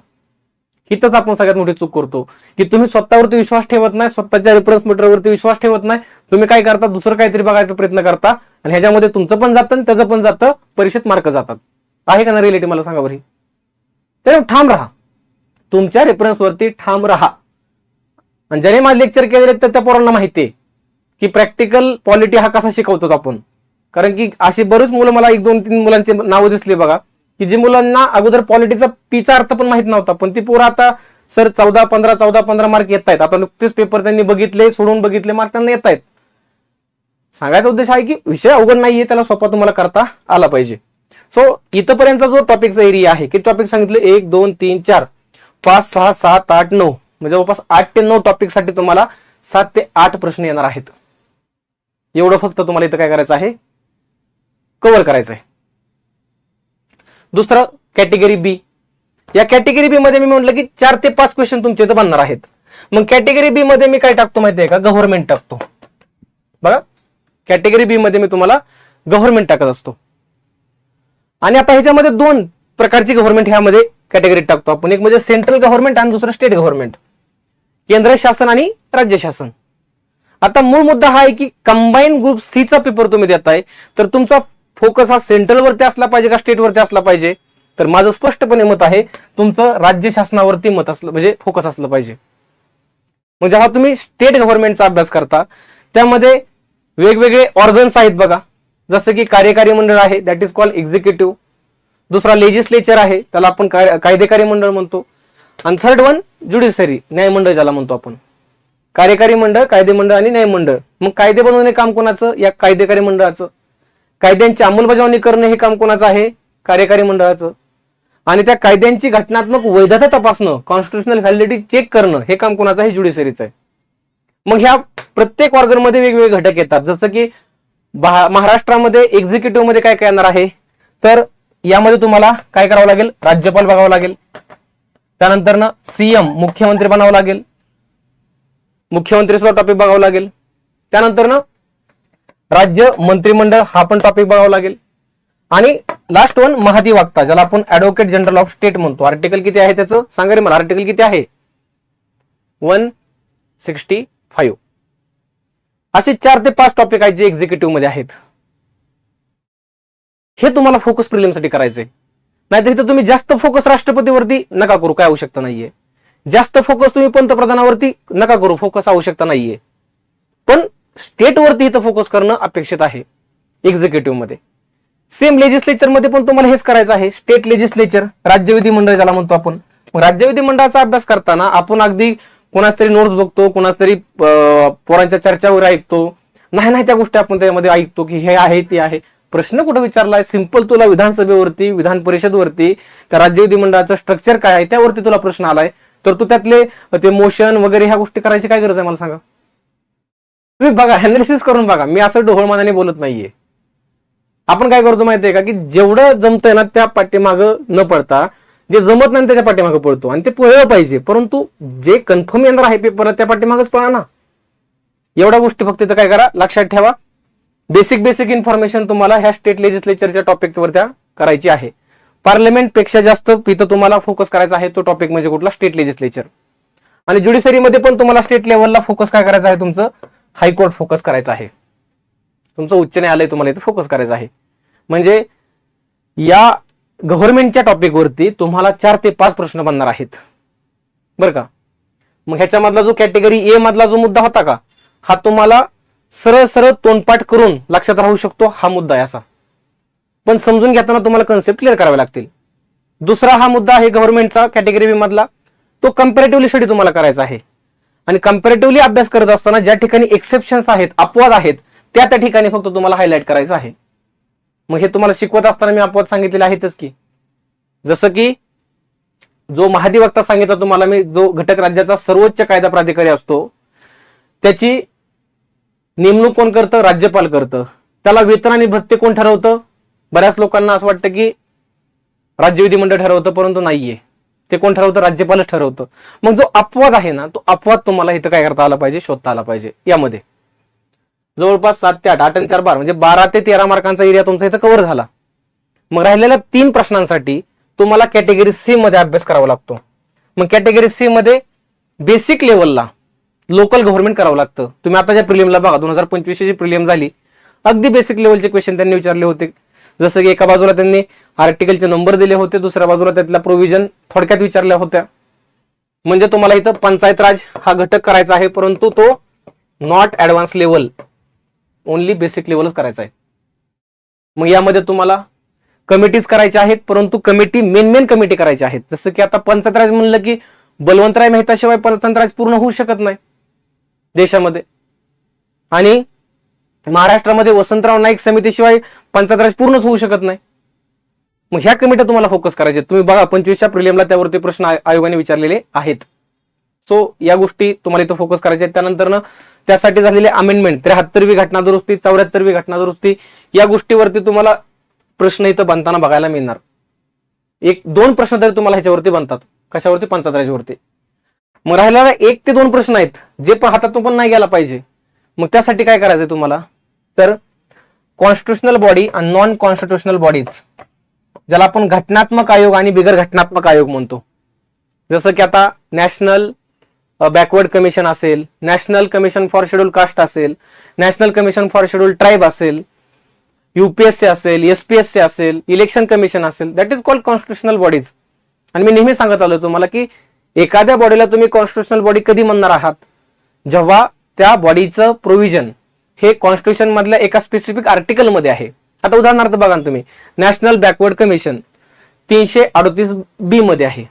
S1: हिथंच आपण सगळ्यात मोठी चूक करतो की तुम्ही स्वतःवरती विश्वास ठेवत नाही, स्वतःच्या रेफरन्स मीटरवरती विश्वास ठेवत नाही, तुम्ही काय करता दुसरं काहीतरी बघायचा प्रयत्न करता आणि ह्याच्यामध्ये तुमचं पण जातं आणि त्याचं पण जातं, परीक्षेत मार्क जातात. आहे का ना रिलेटिव्ह, मला सांगा बरं. तर ठाम राहा, तुमच्या रेफरन्सवरती ठाम राहा. आणि ज्याने माझे लेक्चर केलेले तर त्या पोरांना माहिती आहे की प्रॅक्टिकल पॉलिटी हा कसा शिकवतो आपण. कारण की अशी बरीच मुलं, मला 1-2-3 मुलांचे नावं दिसले बघा की जी मुलांना अगोदर पॉलिटीचा पीचा अर्थ पण माहित नव्हता, पण ती पोरं आता सर 14-15 मार्क येत आहेत. आता नुकतेच पेपर त्यांनी बघितले, सोडून बघितले, मार्क त्यांना येत आहेत. सांगायचा उद्देश आहे की विषय अवघड नाहीये, त्याला सोपा तुम्हाला करता आला पाहिजे. सो इथपर्यंतचा जो टॉपिकचा एरिया आहे, की टॉपिक सांगितले 1, 2, 3, 4, 5, 6, 7, 8, 9 म्हणजे जवळपास 8 ते 9 टॉपिक साठी तुम्हाला 7 ते 8 प्रश्न येणार आहेत. एवढं फक्त तुम्हाला इथं काय करायचं आहे, कव्हर करायचं आहे. दुसरं कॅटेगरी बी. या कॅटेगरी बी मध्ये मी म्हटलं की 4 ते 5 क्वेश्चन तुमचे इथं बनणार आहेत. मग कॅटेगरी बी मध्ये मी काय टाकतो माहितीये का, गव्हर्नमेंट टाकतो. बघा कॅटेगरी बी मध्ये मी तुम्हाला गव्हर्नमेंट टाकत असतो. आणि आता ह्याच्यामध्ये 2 प्रकारची गव्हर्नमेंट ह्यामध्ये कॅटेगरी टाकतो आपण, एक म्हणजे सेंट्रल गव्हर्नमेंट आणि दुसरं स्टेट गव्हर्नमेंट, केंद्र शासन आणि राज्य शासन. आता मूळ मुद्दा हा आहे की कंबाईन ग्रुप सी चा पेपर तुम्ही देताय तर तुमचा फोकस हा सेंट्रल वरती असला पाहिजे का स्टेट वरती असला पाहिजे, तर माझं स्पष्टपणे मत आहे तुमचं राज्य शासनावरती मत असलं म्हणजे फोकस असलं पाहिजे. मग जेव्हा तुम्ही स्टेट गव्हर्नमेंटचा अभ्यास करता त्यामध्ये वेगवेगळे ऑर्गन्स आहेत बघा, जसं की कार्यकारी मंडळ आहे, दॅट इज कॉल्ड एक्झिक्युटिव्ह. दुसरा लेजिस्लेचर आहे, त्याला आपण कायदेकारी मंडळ म्हणतो. आणि थर्ड वन ज्युडिशरी, न्यायमंडळ ज्याला म्हणतो आपण. कार्यकारी मंडळ, कायदे मंडळ आणि न्यायमंडळ. मग कायदे बनवणे काम कोणाचं, या कायदेकारी मंडळाचं. कायद्यांची अंमलबजावणी करणे हे काम कोणाचं आहे, कार्यकारी मंडळाचं. आणि त्या कायद्यांची घटनात्मक वैधता तपासणं, कॉन्स्टिट्युशनल व्हॅलिडिटी चेक करणं हे काम कोणाचं आहे, ज्युडिशरीचं आहे. मग ह्या प्रत्येक ऑर्गनमध्ये वेगवेगळे घटक येतात. जसं की महाराष्ट्रामध्ये एक्झिक्युटिव्ह मध्ये काय काय येणार आहे, तर यामध्ये तुम्हाला काय करावं लागेल, राज्यपाल बघावं लागेल. त्यानंतर ना सीएम मुख्यमंत्री बनावं लागेल, मुख्यमंत्री सुद्धा टॉपिक बघावं लागेल. त्यानंतर ना राज्य मंत्रिमंडळ हा पण टॉपिक बघावा लागेल. आणि लास्ट वन महाधिवक्ता, ज्याला आपण ऍडव्होकेट जनरल ऑफ स्टेट म्हणतो. आर्टिकल किती आहे त्याचं सांगा रे मला, आर्टिकल किती आहे? 165. असे 4 ते 5 टॉपिक आहेत जे एक्झिक्युटिव्ह मध्ये आहेत. हे तुम्हाला फोकस प्रिलिमसाठी करायचंय. नाहीतर इथं तुम्ही जास्त फोकस राष्ट्रपतीवरती नका करू, काय आवश्यकता नाहीये. जास्त फोकस तुम्ही पंतप्रधानावरती नका करू, फोकस आवश्यकता नाहीये. पण स्टेटवरती इथं फोकस करणं अपेक्षित आहे एक्झिक्युटिव्ह मध्ये. सेम लेजिस्लेचर मध्ये पण तुम्हाला हेच करायचं आहे. स्टेट लेजिस्लेचर, राज्य विधिमंडळ ज्याला म्हणतो आपण. राज्य विधिमंडळाचा अभ्यास करताना आपण अगदी कोणाच तरी नोट्स बघतो, कोणाच तरी पोरांच्या चर्चावर ऐकतो. नाही त्या गोष्टी आपण त्यामध्ये ऐकतो की हे आहे ते आहे. प्रश्न कुठं विचारलाय? सिंपल तुला विधानसभेवरती, विधान परिषदवरती, त्या राज्य विधिमंडळाचं स्ट्रक्चर काय आहे त्यावरती तुला प्रश्न आलाय, तर तू त्यातले ते मोशन वगैरे ह्या गोष्टी करायची काय गरज आहे मला सांगा? तुम्ही बघा, अनालिसिस करून बघा. मी असं ढोहळमानाने बोलत नाहीये. आपण काय करतो माहितीये का, की जेवढं जमतंय ना त्या पाठीमागं न पडता जे जमत नाही त्याच्या पाठीमागं पडतो. आणि ते पळलं पाहिजे, परंतु जे कन्फर्म येणार आहे पेपरला त्या पाठीमागच पळा ना. एवढ्या गोष्टी फक्त इथं काय करा, लक्षात ठेवा. बेसिक इन्फॉर्मेशन तुम्हाला ह्या स्टेट लेजिस्लेचरच्या टॉपिकवर त्या करायची आहे. पार्लमेंट पेक्षा जास्त इथं तुम्हाला फोकस करायचा आहे तो टॉपिक म्हणजे कुठला? State legislature. आणि ज्युडिशरीमध्ये पण तुम्हाला स्टेट लेव्हलला फोकस काय करायचं आहे? तुमचं हायकोर्ट फोकस करायचं आहे. तुमचं उच्च न्यायालय तुम्हाला इथं फोकस करायचं आहे. म्हणजे या गव्हर्नमेंटच्या टॉपिकवरती तुम्हाला 4 ते 5 प्रश्न बनणार आहेत बरं का. मग ह्याच्यामधला जो कॅटेगरी ए मधला जो मुद्दा होता का, हा तुम्हाला सरळ तोंडपाठ करून लक्षात राहू शकतो. हा मुद्दा आहे असा, पण समजून घेताना तुम्हाला कन्सेप्ट क्लिअर करावे लागतील. दुसरा हा मुद्दा आहे गव्हर्नमेंटचा कॅटेगरी बी मधला, तो कम्पॅरेटिव्हली स्टडी तुम्हाला करायचा आहे. आणि कम्पॅरेटिव्हली अभ्यास करत असताना ज्या ठिकाणी एक्सेप्शन्स आहेत, अपवाद आहेत, त्या ठिकाणी फक्त तुम्हाला हायलाइट करायचं आहे. मग हे तुम्हाला शिकवत असताना मी अपवाद सांगितलेले आहेतच की. जसं की जो महाधिवक्ता सांगितला तुम्हाला मी, जो घटक राज्याचा सर्वोच्च कायदा प्राधिकारी असतो, त्याची नेमणूक कोण करतं? राज्यपाल करतं. त्याला वेतन आणि भत्ते कोण ठरवतं? बऱ्याच लोकांना असं वाटतं की राज्य विधिमंडळ ठरवतं, परंतु नाहीये. ते कोण ठरवतं? राज्यपालच ठरवतं. मग जो अपवाद आहे ना, तो अपवाद तुम्हाला इथं काय करता आला पाहिजे? शोधता आला पाहिजे. यामध्ये जवळपास 7 ते 8 आणि 4 12 म्हणजे 12 ते 13 मार्कांचा एरिया तुमचा इथं कव्हर झाला. मग राहिलेल्या 3 प्रश्नांसाठी तुम्हाला कॅटेगरी सी मध्ये अभ्यास करावा लागतो. मग कॅटेगरी सी मध्ये बेसिक लेवलला लोकल गव्हर्नमेंट करावं लागतं. तुम्ही आता ज्या प्रिलियमला बघा, 2025 ची प्रिलियम झाली, अगदी बेसिक लेवलचे क्वेश्चन त्यांनी विचारले होते. जसं की एका बाजूला त्यांनी आर्टिकलचे नंबर दिले होते, दुसऱ्या बाजूला त्यातल्या प्रोव्हिजन थोडक्यात विचारल्या होत्या. म्हणजे तुम्हाला इथं पंचायत राज हा घटक करायचा आहे, परंतु तो not advance level, only basic लेवलच करायचा आहे. मग यामध्ये तुम्हाला कमिटीज करायच्या आहेत, परंतु कमिटी मेन कमिटी करायच्या आहेत. जसं की आता पंचायत राज म्हणलं की बलवंतराय मेहताशिवाय पंचायत राज पूर्ण होऊ शकत नाही देशामध्ये. आणि महाराष्ट्रामध्ये वसंतराव नाईक समितीशिवाय पंचायत राज पूर्णच होऊ शकत नाही. मग ह्या कमिट्या तुम्हाला फोकस करायचे. तुम्ही बघा 25च्या प्रिलियमला त्यावरती प्रश्न आयोगाने विचारलेले आहेत. सो या गोष्टी तुम्हाला इथं फोकस करायच्या आहेत. त्यानंतर त्यासाठी झालेले अमेंडमेंट, 73वी घटना दुरुस्ती, 74वी घटना दुरुस्ती, या गोष्टीवरती तुम्हाला प्रश्न इथं बनताना बघायला मिळणार. 1-2 प्रश्न तरी तुम्हाला ह्याच्यावरती बनतात. कशावरती? पंचायत राजवरती. मग राहिलेला 1 ते 2 प्रश्न आहेत जे पण हातातून पण नाही गेला पाहिजे. मग त्यासाठी काय करायचंय तुम्हाला? तर कॉन्स्टिट्युशनल बॉडी आणि नॉन कॉन्स्टिट्युशनल बॉडीज, ज्याला आपण घटनात्मक आयोग आणि बिगर घटनात्मक आयोग म्हणतो. जसं की आता नॅशनल बॅकवर्ड कमिशन असेल, national commission for schedule caste असेल, national commission for schedule tribe असेल, UPSC असेल, SPSC असेल, इलेक्शन कमिशन असेल, that is called constitutional bodies. आणि मी नेहमी सांगत आलो तुम्हाला की एखाद्या बॉडीला तुम्ही कॉन्स्टिट्युशनल बॉडी कधी म्हणणार आहात? जेव्हा त्या बॉडीचं प्रोव्हिजन हे कॉन्स्टिट्यूशन मधल्या एका स्पेसिफिक आर्टिकल मध्ये आहे. आता उदाहरणार्थ बघा ना तुम्ही, नॅशनल बॅकवर्ड कमिशन 338B मध्ये आहे,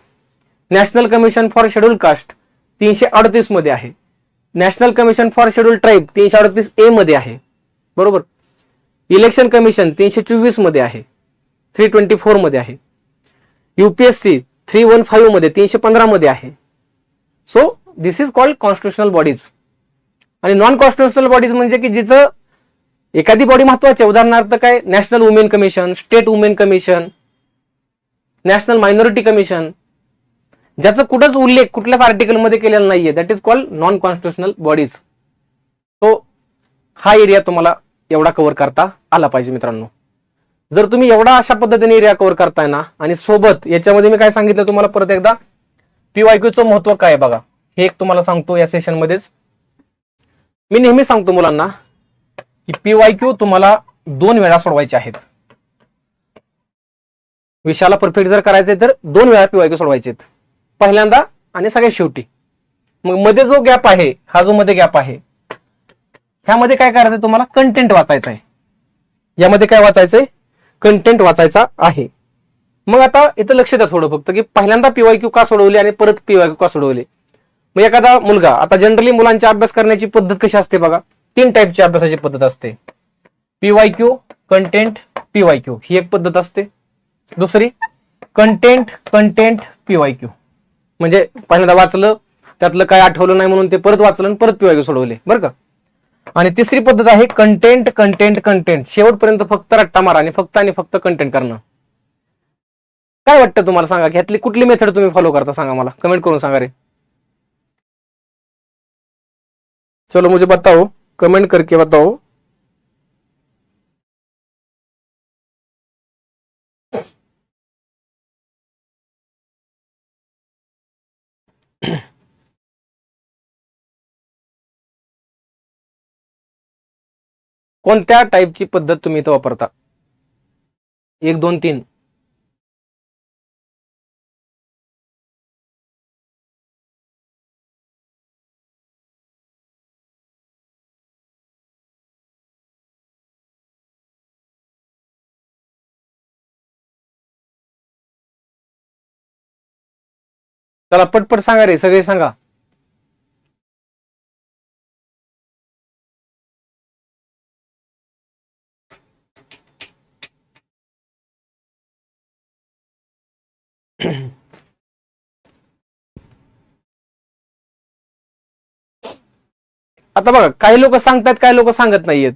S1: national commission for schedule caste 338 मध्ये आहे, national commission for schedule tribe 338A मध्ये आहे, बरोबर. इलेक्शन कमिशन 324 मध्ये आहे, 324 मध्ये आहे, UPSC 315 मध्ये 315 मध्ये आहे. So this is called constitutional bodies. आणि नॉन कॉन्स्टिट्युशनल बॉडीज म्हणजे की जिचं एखादी बॉडी महत्वाची आहे. उदाहरणार्थ काय? National women commission, state women commission, national minority commission, ज्याचा कुठंच उल्लेख कुठल्याच आर्टिकल मध्ये केलेला नाहीये, that is called non constitutional bodies. तो हा एरिया तुम्हाला एवढा कव्हर करता आला पाहिजे मित्रांनो. जर तुम्ही एवढा अशा पद्धतीने एरिया कव्हर करताय ना, आणि सोबत याच्यामध्ये मी काय सांगितलं तुम्हाला परत एकदा, पीवायक्यूचं महत्व काय बघा, हे एक तुम्हाला सांगतो या सेशन मध्येच. मी नेहमी सांगतो मुलांना की पीवायक्यू तुम्हाला 2 वेळा सोडवायचे आहेत. विषयाला परफेक्ट जर करायचे तर 2 वेळा पीवायक्यू सोडवायचे, पहिल्यांदा आणि सगळ्यात शेवटी. मग मध्ये जो गॅप आहे, हा जो मध्ये गॅप आहे, ह्यामध्ये काय करायचंय तुम्हाला, कंटेंट वाचायचं आहे. यामध्ये काय वाचायचंय, कंटेंट वाचायचा आहे. मग आता इथं लक्ष द्या थोडं फक्त, की पहिल्यांदा पीवायक्यू का सोडवले आणि परत पीवायक्यू का सोडवले. मग एखादा मुलगा, आता जनरली मुलांची अभ्यास करण्याची पद्धत कशी असते बघा, 3 टाईपची अभ्यासाची पद्धत असते. पीवायक्यू, कंटेंट, पीवायक्यू ही एक पद्धत असते. दुसरी कंटेंट, कंटेंट, पीवायक्यू, म्हणजे पहिल्यांदा वाचलं, त्यातलं काय आठवलं नाही म्हणून ते परत वाचलं आणि परत पीवायक्यू सोडवले, बरं का. आणि तिसरी पद्धत आहे कंटेंट, कंटेंट, कंटेंट, शेवटपर्यंत फक्त रट्टा मारा आणि फक्त कंटेंट करणं. काय वाटतं तुम्हाला, सांगा की ह्यातली कुठली मेथड तुम्ही फॉलो करता, सांगा मला, कमेंट करून सांगा रे. चलो मुझे बताओ, कमेंट करके बताओ. कोणत्या टाईपची पद्धत तुम्ही इथं वापरता, 1 2 3. चला पटपट सांगा रे, सगळे सांगा. आता बघा, काही लोक सांगतात, काही लोक सांगत नाहीयेत.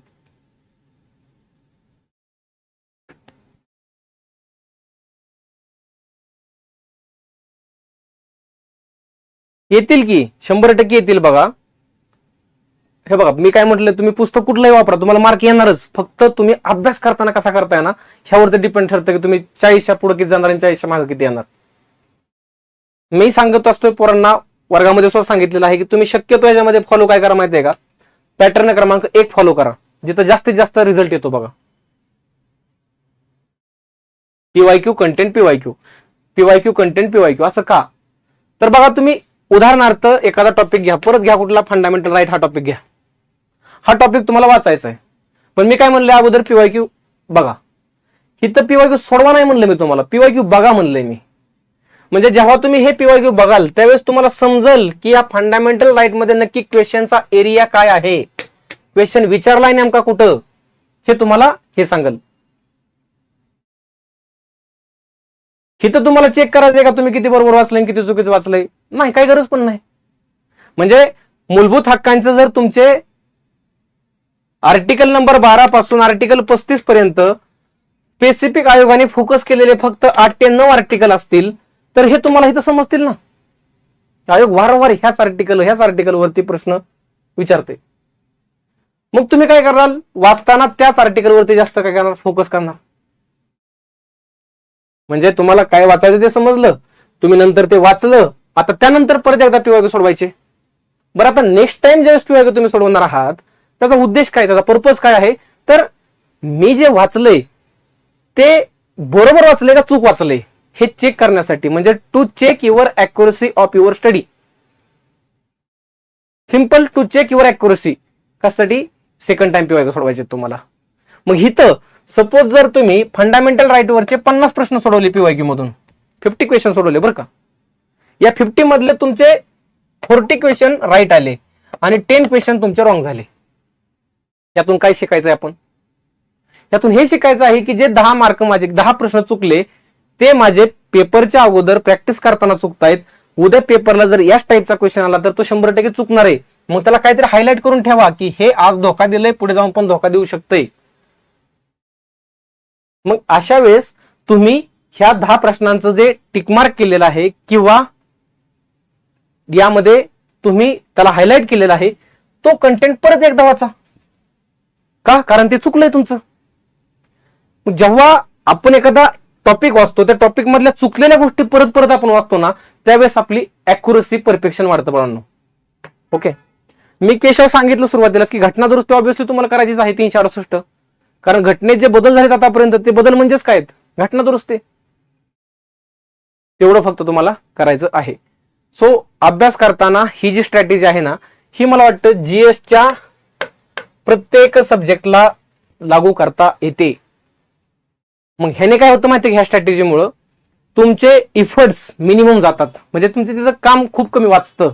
S1: येतील की 100% येतील. बघा हे बघा, मी काय म्हटलं, तुम्ही पुस्तक कुठलंही वापरा, तुम्हाला मार्क येणारच. फक्त तुम्ही अभ्यास करताना कसा करताय ना, ह्यावरती डिपेंड ठरतं की तुम्ही 40च्या पुढे किती जाणार आणि 40च्या मागे किती येणार. मी सांगत असतोय पोरांना, वर्गामध्ये सुद्धा सांगितलेलं आहे की तुम्ही शक्यतो याच्यामध्ये फॉलो काय करा माहितीये का, पॅटर्न क्रमांक 1 फॉलो करा, जिथं जास्तीत जास्त रिझल्ट येतो. बघा PYQ, content, PYQ, PYQ, content, PYQ, असं का. तर बघा, तुम्ही उदाहरणार्थ एखादा टॉपिक घ्या, परत घ्या कुठला, फंडामेंटल राईट हा टॉपिक घ्या. हा टॉपिक तुम्हाला वाचायचा आहे, पण मी काय म्हणले अगोदर, पीवायक्यू बघा. इथं पीवायक्यू सोडवा नाही म्हणलं मी तुम्हाला, पीवायक्यू बघा म्हणलंय मी. म्हणजे जेव्हा तुम्ही हे पीवायक्यू बघाल त्यावेळेस तुम्हाला समजेल की या फंडामेंटल राईट मध्ये नक्की क्वेश्चनचा एरिया काय आहे, क्वेश्चन विचारलाय नेमका कुठं, हे तुम्हाला हे सांगेल. इथं तुम्हाला चेक करायचंय का तुम्ही किती बरोबर वाचलंय, किती चुकीचं वाचलंय, नाही, काही गरज पण नाही. म्हणजे मूलभूत हक्कांचे जर तुमचे आर्टिकल नंबर 12 पासून आर्टिकल 35 पर्यंत स्पेसिफिक आयोगाने फोकस केलेले फक्त 8 ते 9 आर्टिकल असतील, तर हे तुम्हाला इथं समजतील ना. आयोग वारंवार ह्याच आर्टिकल वरती प्रश्न विचारते. मग तुम्ही काय कराल, वाचताना त्याच आर्टिकल वरती जास्त काय करणार, फोकस करणार. म्हणजे तुम्हाला काय वाचायचं ते समजलं, तुम्ही नंतर ते वाचलं, आता त्यानंतर परत एकदा पीवायक्यू सोडवायचे. बरं, आता नेक्स्ट टाइम ज्यावेळेस पीवायक्यू तुम्ही सोडवणार आहात, त्याचा उद्देश काय, त्याचा पर्पज काय आहे, तर मी जे वाचलंय ते बरोबर वाचले का चूक वाचले हे चेक करण्यासाठी, म्हणजे to check your accuracy of your study. Simple, to check your accuracy. कशासाठी, सेकंड टाइम पीवायक्यू सोडवायचे तुम्हाला. मग इथं सपोज जर तुम्ही फंडामेंटल राईट वरचे 50 प्रश्न सोडवले पीवायक्यू मधून, 50 क्वेश्चन सोडवले बरं का, या 50 मधले तुमचे 40 क्वेश्चन राईट आले आणि 10 क्वेश्चन तुमचे रॉंग झाले. यातून काय शिकायचं आहे आपण, यातून हे शिकायचं आहे की जे 10 मार्क माझे 10 प्रश्न चुकले ते माझे पेपरच्या अगोदर प्रॅक्टिस करताना चुकतायत. उद्या पेपरला जर याच टाईपचा क्वेश्चन आला तर तो 100% चुकणार आहे. मग त्याला काहीतरी हायलाइट करून ठेवा की हे आज धोका दिलाय, पुढे जाऊन पण धोका देऊ शकतंय. मग अशा वेळेस तुम्ही ह्या 10 प्रश्नांचं जे टिकमार्क केलेलं आहे किंवा यामध्ये तुम्ही त्याला हायलाइट केलेला आहे तो कंटेंट परत एकदा वाचा. का? कारण ते चुकलंय तुमचं. जेव्हा आपण एखादा टॉपिक वाचतो, त्या टॉपिक मधल्या चुकलेल्या गोष्टी परत परत आपण वाचतो ना, त्यावेळेस आपली अॅक्युरसी, परफेक्शन वाढतं बाळांनो. ओके, मी केशव सांगितलं सुरुवातीलाच की घटना दुरुस्ती ऑब्व्हियसली तुम्हाला करायचीच आहे 368, कारण घटनेत जे बदल झालेत आतापर्यंत ते बदल म्हणजेच काय आहेत? घटना दुरुस्ती. तेवढं फक्त तुम्हाला करायचं आहे. सो अभ्यास करताना ही जी स्ट्रॅटेजी आहे ना, ही मला वाटतं जीएसच्या प्रत्येक सब्जेक्टला लागू करता येते. मग ह्याने काय होतं माहिती, ह्या स्ट्रॅटेजीमुळं तुमचे इफर्ट्स मिनिमम जातात. म्हणजे तुमचं तिथं काम खूप कमी वाचतं,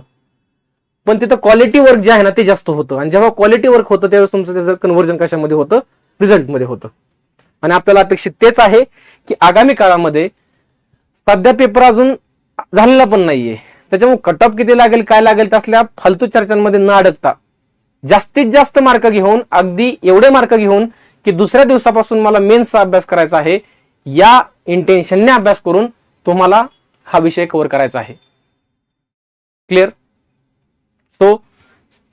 S1: पण तिथं क्वालिटी वर्क जे आहे ना ते जास्त होतं. आणि जेव्हा क्वालिटी वर्क होतं त्यावेळेस तुमचं त्याचं कन्व्हर्जन कशामध्ये होतं? रिझल्टमध्ये होतं. आणि आपल्याला अपेक्षित तेच आहे की आगामी काळामध्ये, सध्या पेपर अजून झालेला पण नाहीये, त्याच्यामुळे कट ऑफ किती लागेल, काय लागेल, तसल्या फालतू चर्चांमध्ये न अडकता जास्तीत जास्त मार्क घेऊन, अगदी एवढे मार्क घेऊन की दुसऱ्या दिवसापासून मला मेन्सचा अभ्यास करायचा आहे, या इंटेन्शनने अभ्यास करून तुम्हाला हा विषय कव्हर करायचा आहे. क्लिअर? सो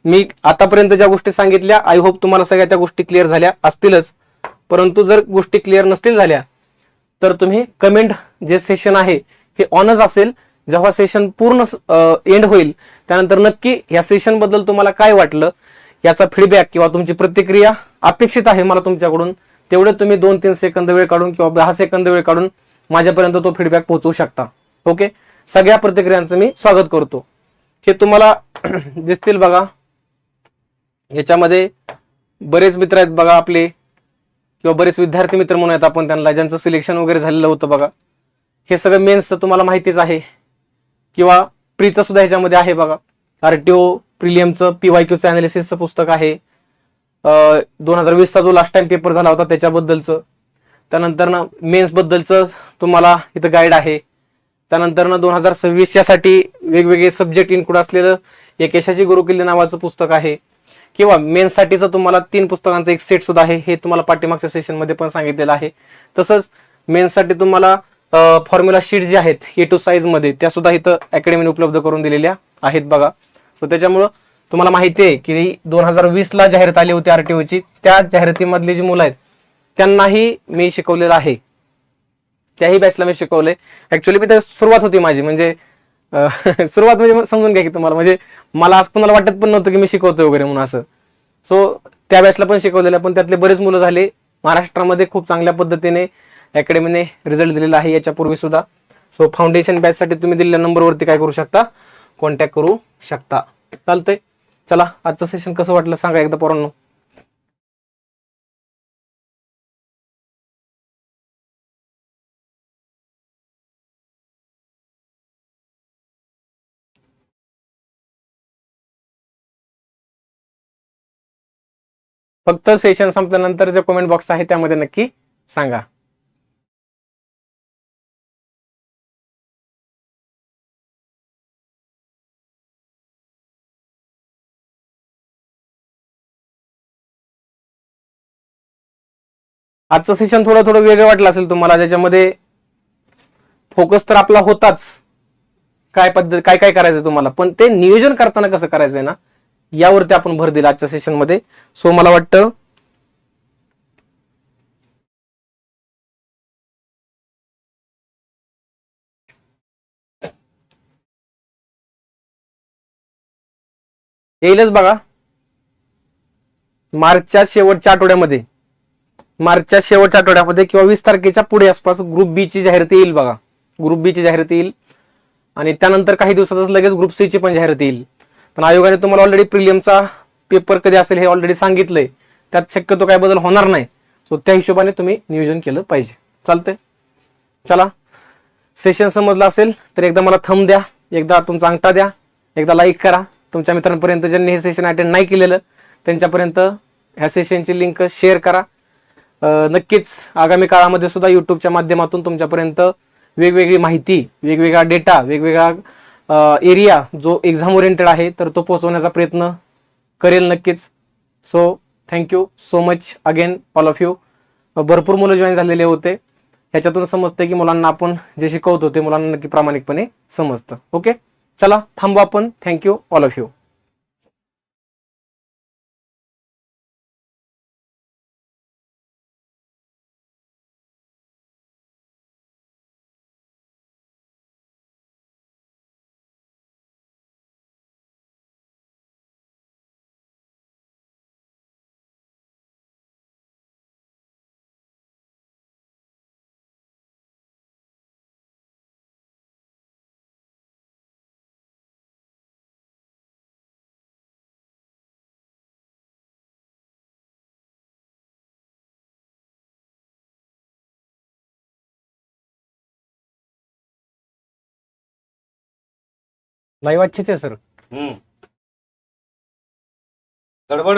S1: मी आतापर्यंत ज्या गोष्टी सांगितल्या, आय होप तुम्हाला सगळ्या त्या गोष्टी क्लिअर झाल्या असतीलच. परंतु जर गोष्टी क्लिअर नसतील झाल्या तर तुम्ही कमेंट, जे सेशन आहे हे ऑनच असेल, जेव्हा सेशन पूर्ण एंड होईल त्यानंतर नक्की या सेशन बद्दल तुम्हाला काय वाटलं याचा फीडबॅक किंवा तुमची प्रतिक्रिया अपेक्षित आहे मला तुमच्याकडून. तेवढे तुम्ही 2-3 सेकंद वेळ काढून किंवा 10 सेकंद वेळ काढून माझ्यापर्यंत तो फीडबॅक पोहोचवू शकता. ओके, सगळ्या प्रतिक्रियांचं मी स्वागत करतो. हे तुम्हाला दिसतील बघा, याच्यामध्ये बरेच मित्र आहेत बघा आपले, किंवा बरेच विद्यार्थी मित्र म्हणून आहेत आपण त्यांना, ज्यांचं सिलेक्शन वगैरे झालेलं होतं बघा. हे सगळं मेन्सचं तुम्हाला माहितीच आहे, किंवा प्रीचं सुद्धा ह्याच्यामध्ये आहे बघा. आरटीओ प्रिलियमचं पीवायक्यूचं अनालिसिसचं पुस्तक आहे, 2020चा जो लास्ट टाइम पेपर झाला होता त्याच्याबद्दलचं. त्यानंतर ना मेन्स बद्दलचं तुम्हाला इथं गाईड आहे. त्यानंतर ना 2026च्या साठी वेगवेगळे सब्जेक्ट इन्क्लूड असलेलं एक यशाची गुरुकिल्ली नावाचं पुस्तक आहे, किंवा मेन्स साठीचं तुम्हाला 3 पुस्तकांचा एक सेट सुद्धा आहे, हे तुम्हाला पाठीमागच्या सेशन मध्ये पण सांगितलेलं आहे. तसंच मेन्स साठी तुम्हाला फॉर्म्युला शीट जे आहेत A2 साईज मध्ये, त्या सुद्धा इथं अकॅडमीने उपलब्ध करून दिलेल्या आहेत बघा. सो त्याच्यामुळं तुम्हाला माहिती आहे की 2020ला जाहिरात आली होती आरटीओची, त्या जाहिरातीमधली जी मुलं आहेत त्यांनाही मी शिकवलेलं आहे, त्याही बॅचला मी शिकवलंय. ऍक्च्युअली मी सुरुवात होती माझी, म्हणजे सुरुवात म्हणजे समजून घ्या की तुम्हाला, म्हणजे मला आज कुणाला वाटत पण नव्हतं की मी शिकवतोय वगैरे म्हणून असं. सो त्या बॅचला पण शिकवलेलं, पण त्यातले बरेच मुलं झाले. महाराष्ट्रामध्ये खूप चांगल्या पद्धतीने अकॅडमीने रिझल्ट दिलेला आहे याच्यापूर्वी सुद्धा. सो फाउंडेशन बॅच साठी तुम्ही दिलेल्या नंबरवरती काय करू शकता? कॉन्टॅक्ट करू शकता. चालतंय, चला आजचं सेशन कसं वाटलं सांगा एकदा पोरांनो. फक्त सेशन संपल्यानंतर जे कमेंट बॉक्स आहे त्यामध्ये नक्की सांगा. आजचं सेशन थोडं थोडं वेगळं वाटलं असेल तुम्हाला, ज्याच्यामध्ये फोकस तर आपला होताच, काय पद्धत काय काय करायचं तुम्हाला, पण ते नियोजन करताना कसं करायचंय ना, यावरती आपण भर दिला आजच्या सेशन मध्ये. सो मला वाटतं येईलच बघा. मार्चच्या शेवटच्या आठवड्यामध्ये किंवा 20 तारखेच्या पुढे आसपास ग्रुप बी ची जाहिरात येईल बघा. ग्रुप बी ची जाहिरात येईल, आणि त्यानंतर काही दिवसातच लगेच ग्रुप सी ची पण जाहिरात येईल. पण आयोगाने तुम्हाला ऑलरेडी प्रिलियमचा पेपर कधी असेल हे ऑलरेडी सांगितलंय, त्यात शक्यतो काय बदल होणार नाही. सो त्या हिशोबाने तुम्ही नियोजन केलं पाहिजे. चालतंय, चला सेशन समजलं असेल तर एकदा मला थंब द्या, एकदा तुमचा अंगठा द्या, एकदा लाईक करा. तुमच्या मित्रांपर्यंत ज्यांनी हे सेशन अटेंड नाही केलेलं त्यांच्यापर्यंत ह्या सेशनची लिंक शेअर करा. नक्कीच आगामी काळामध्ये सुद्धा युट्यूबच्या माध्यमातून तुमच्यापर्यंत वेगवेगळी माहिती, वेगवेगळा डेटा, वेगवेगळा एरिया जो एक्झाम ओरिएंटेड आहे तर तो पोहोचवण्याचा प्रयत्न करेल नक्कीच. So thank you so much again all of you. भरपूर मुलं जॉईन झालेले होते, ह्याच्यातून समजतं की मुलांना आपण जे शिकवतो ते मुलांना नक्की प्रामाणिकपणे समजतं. ओके, चला थांबू आपण. Thank you all of you. Live अच्छे थे सर.
S2: गड़बड़ हो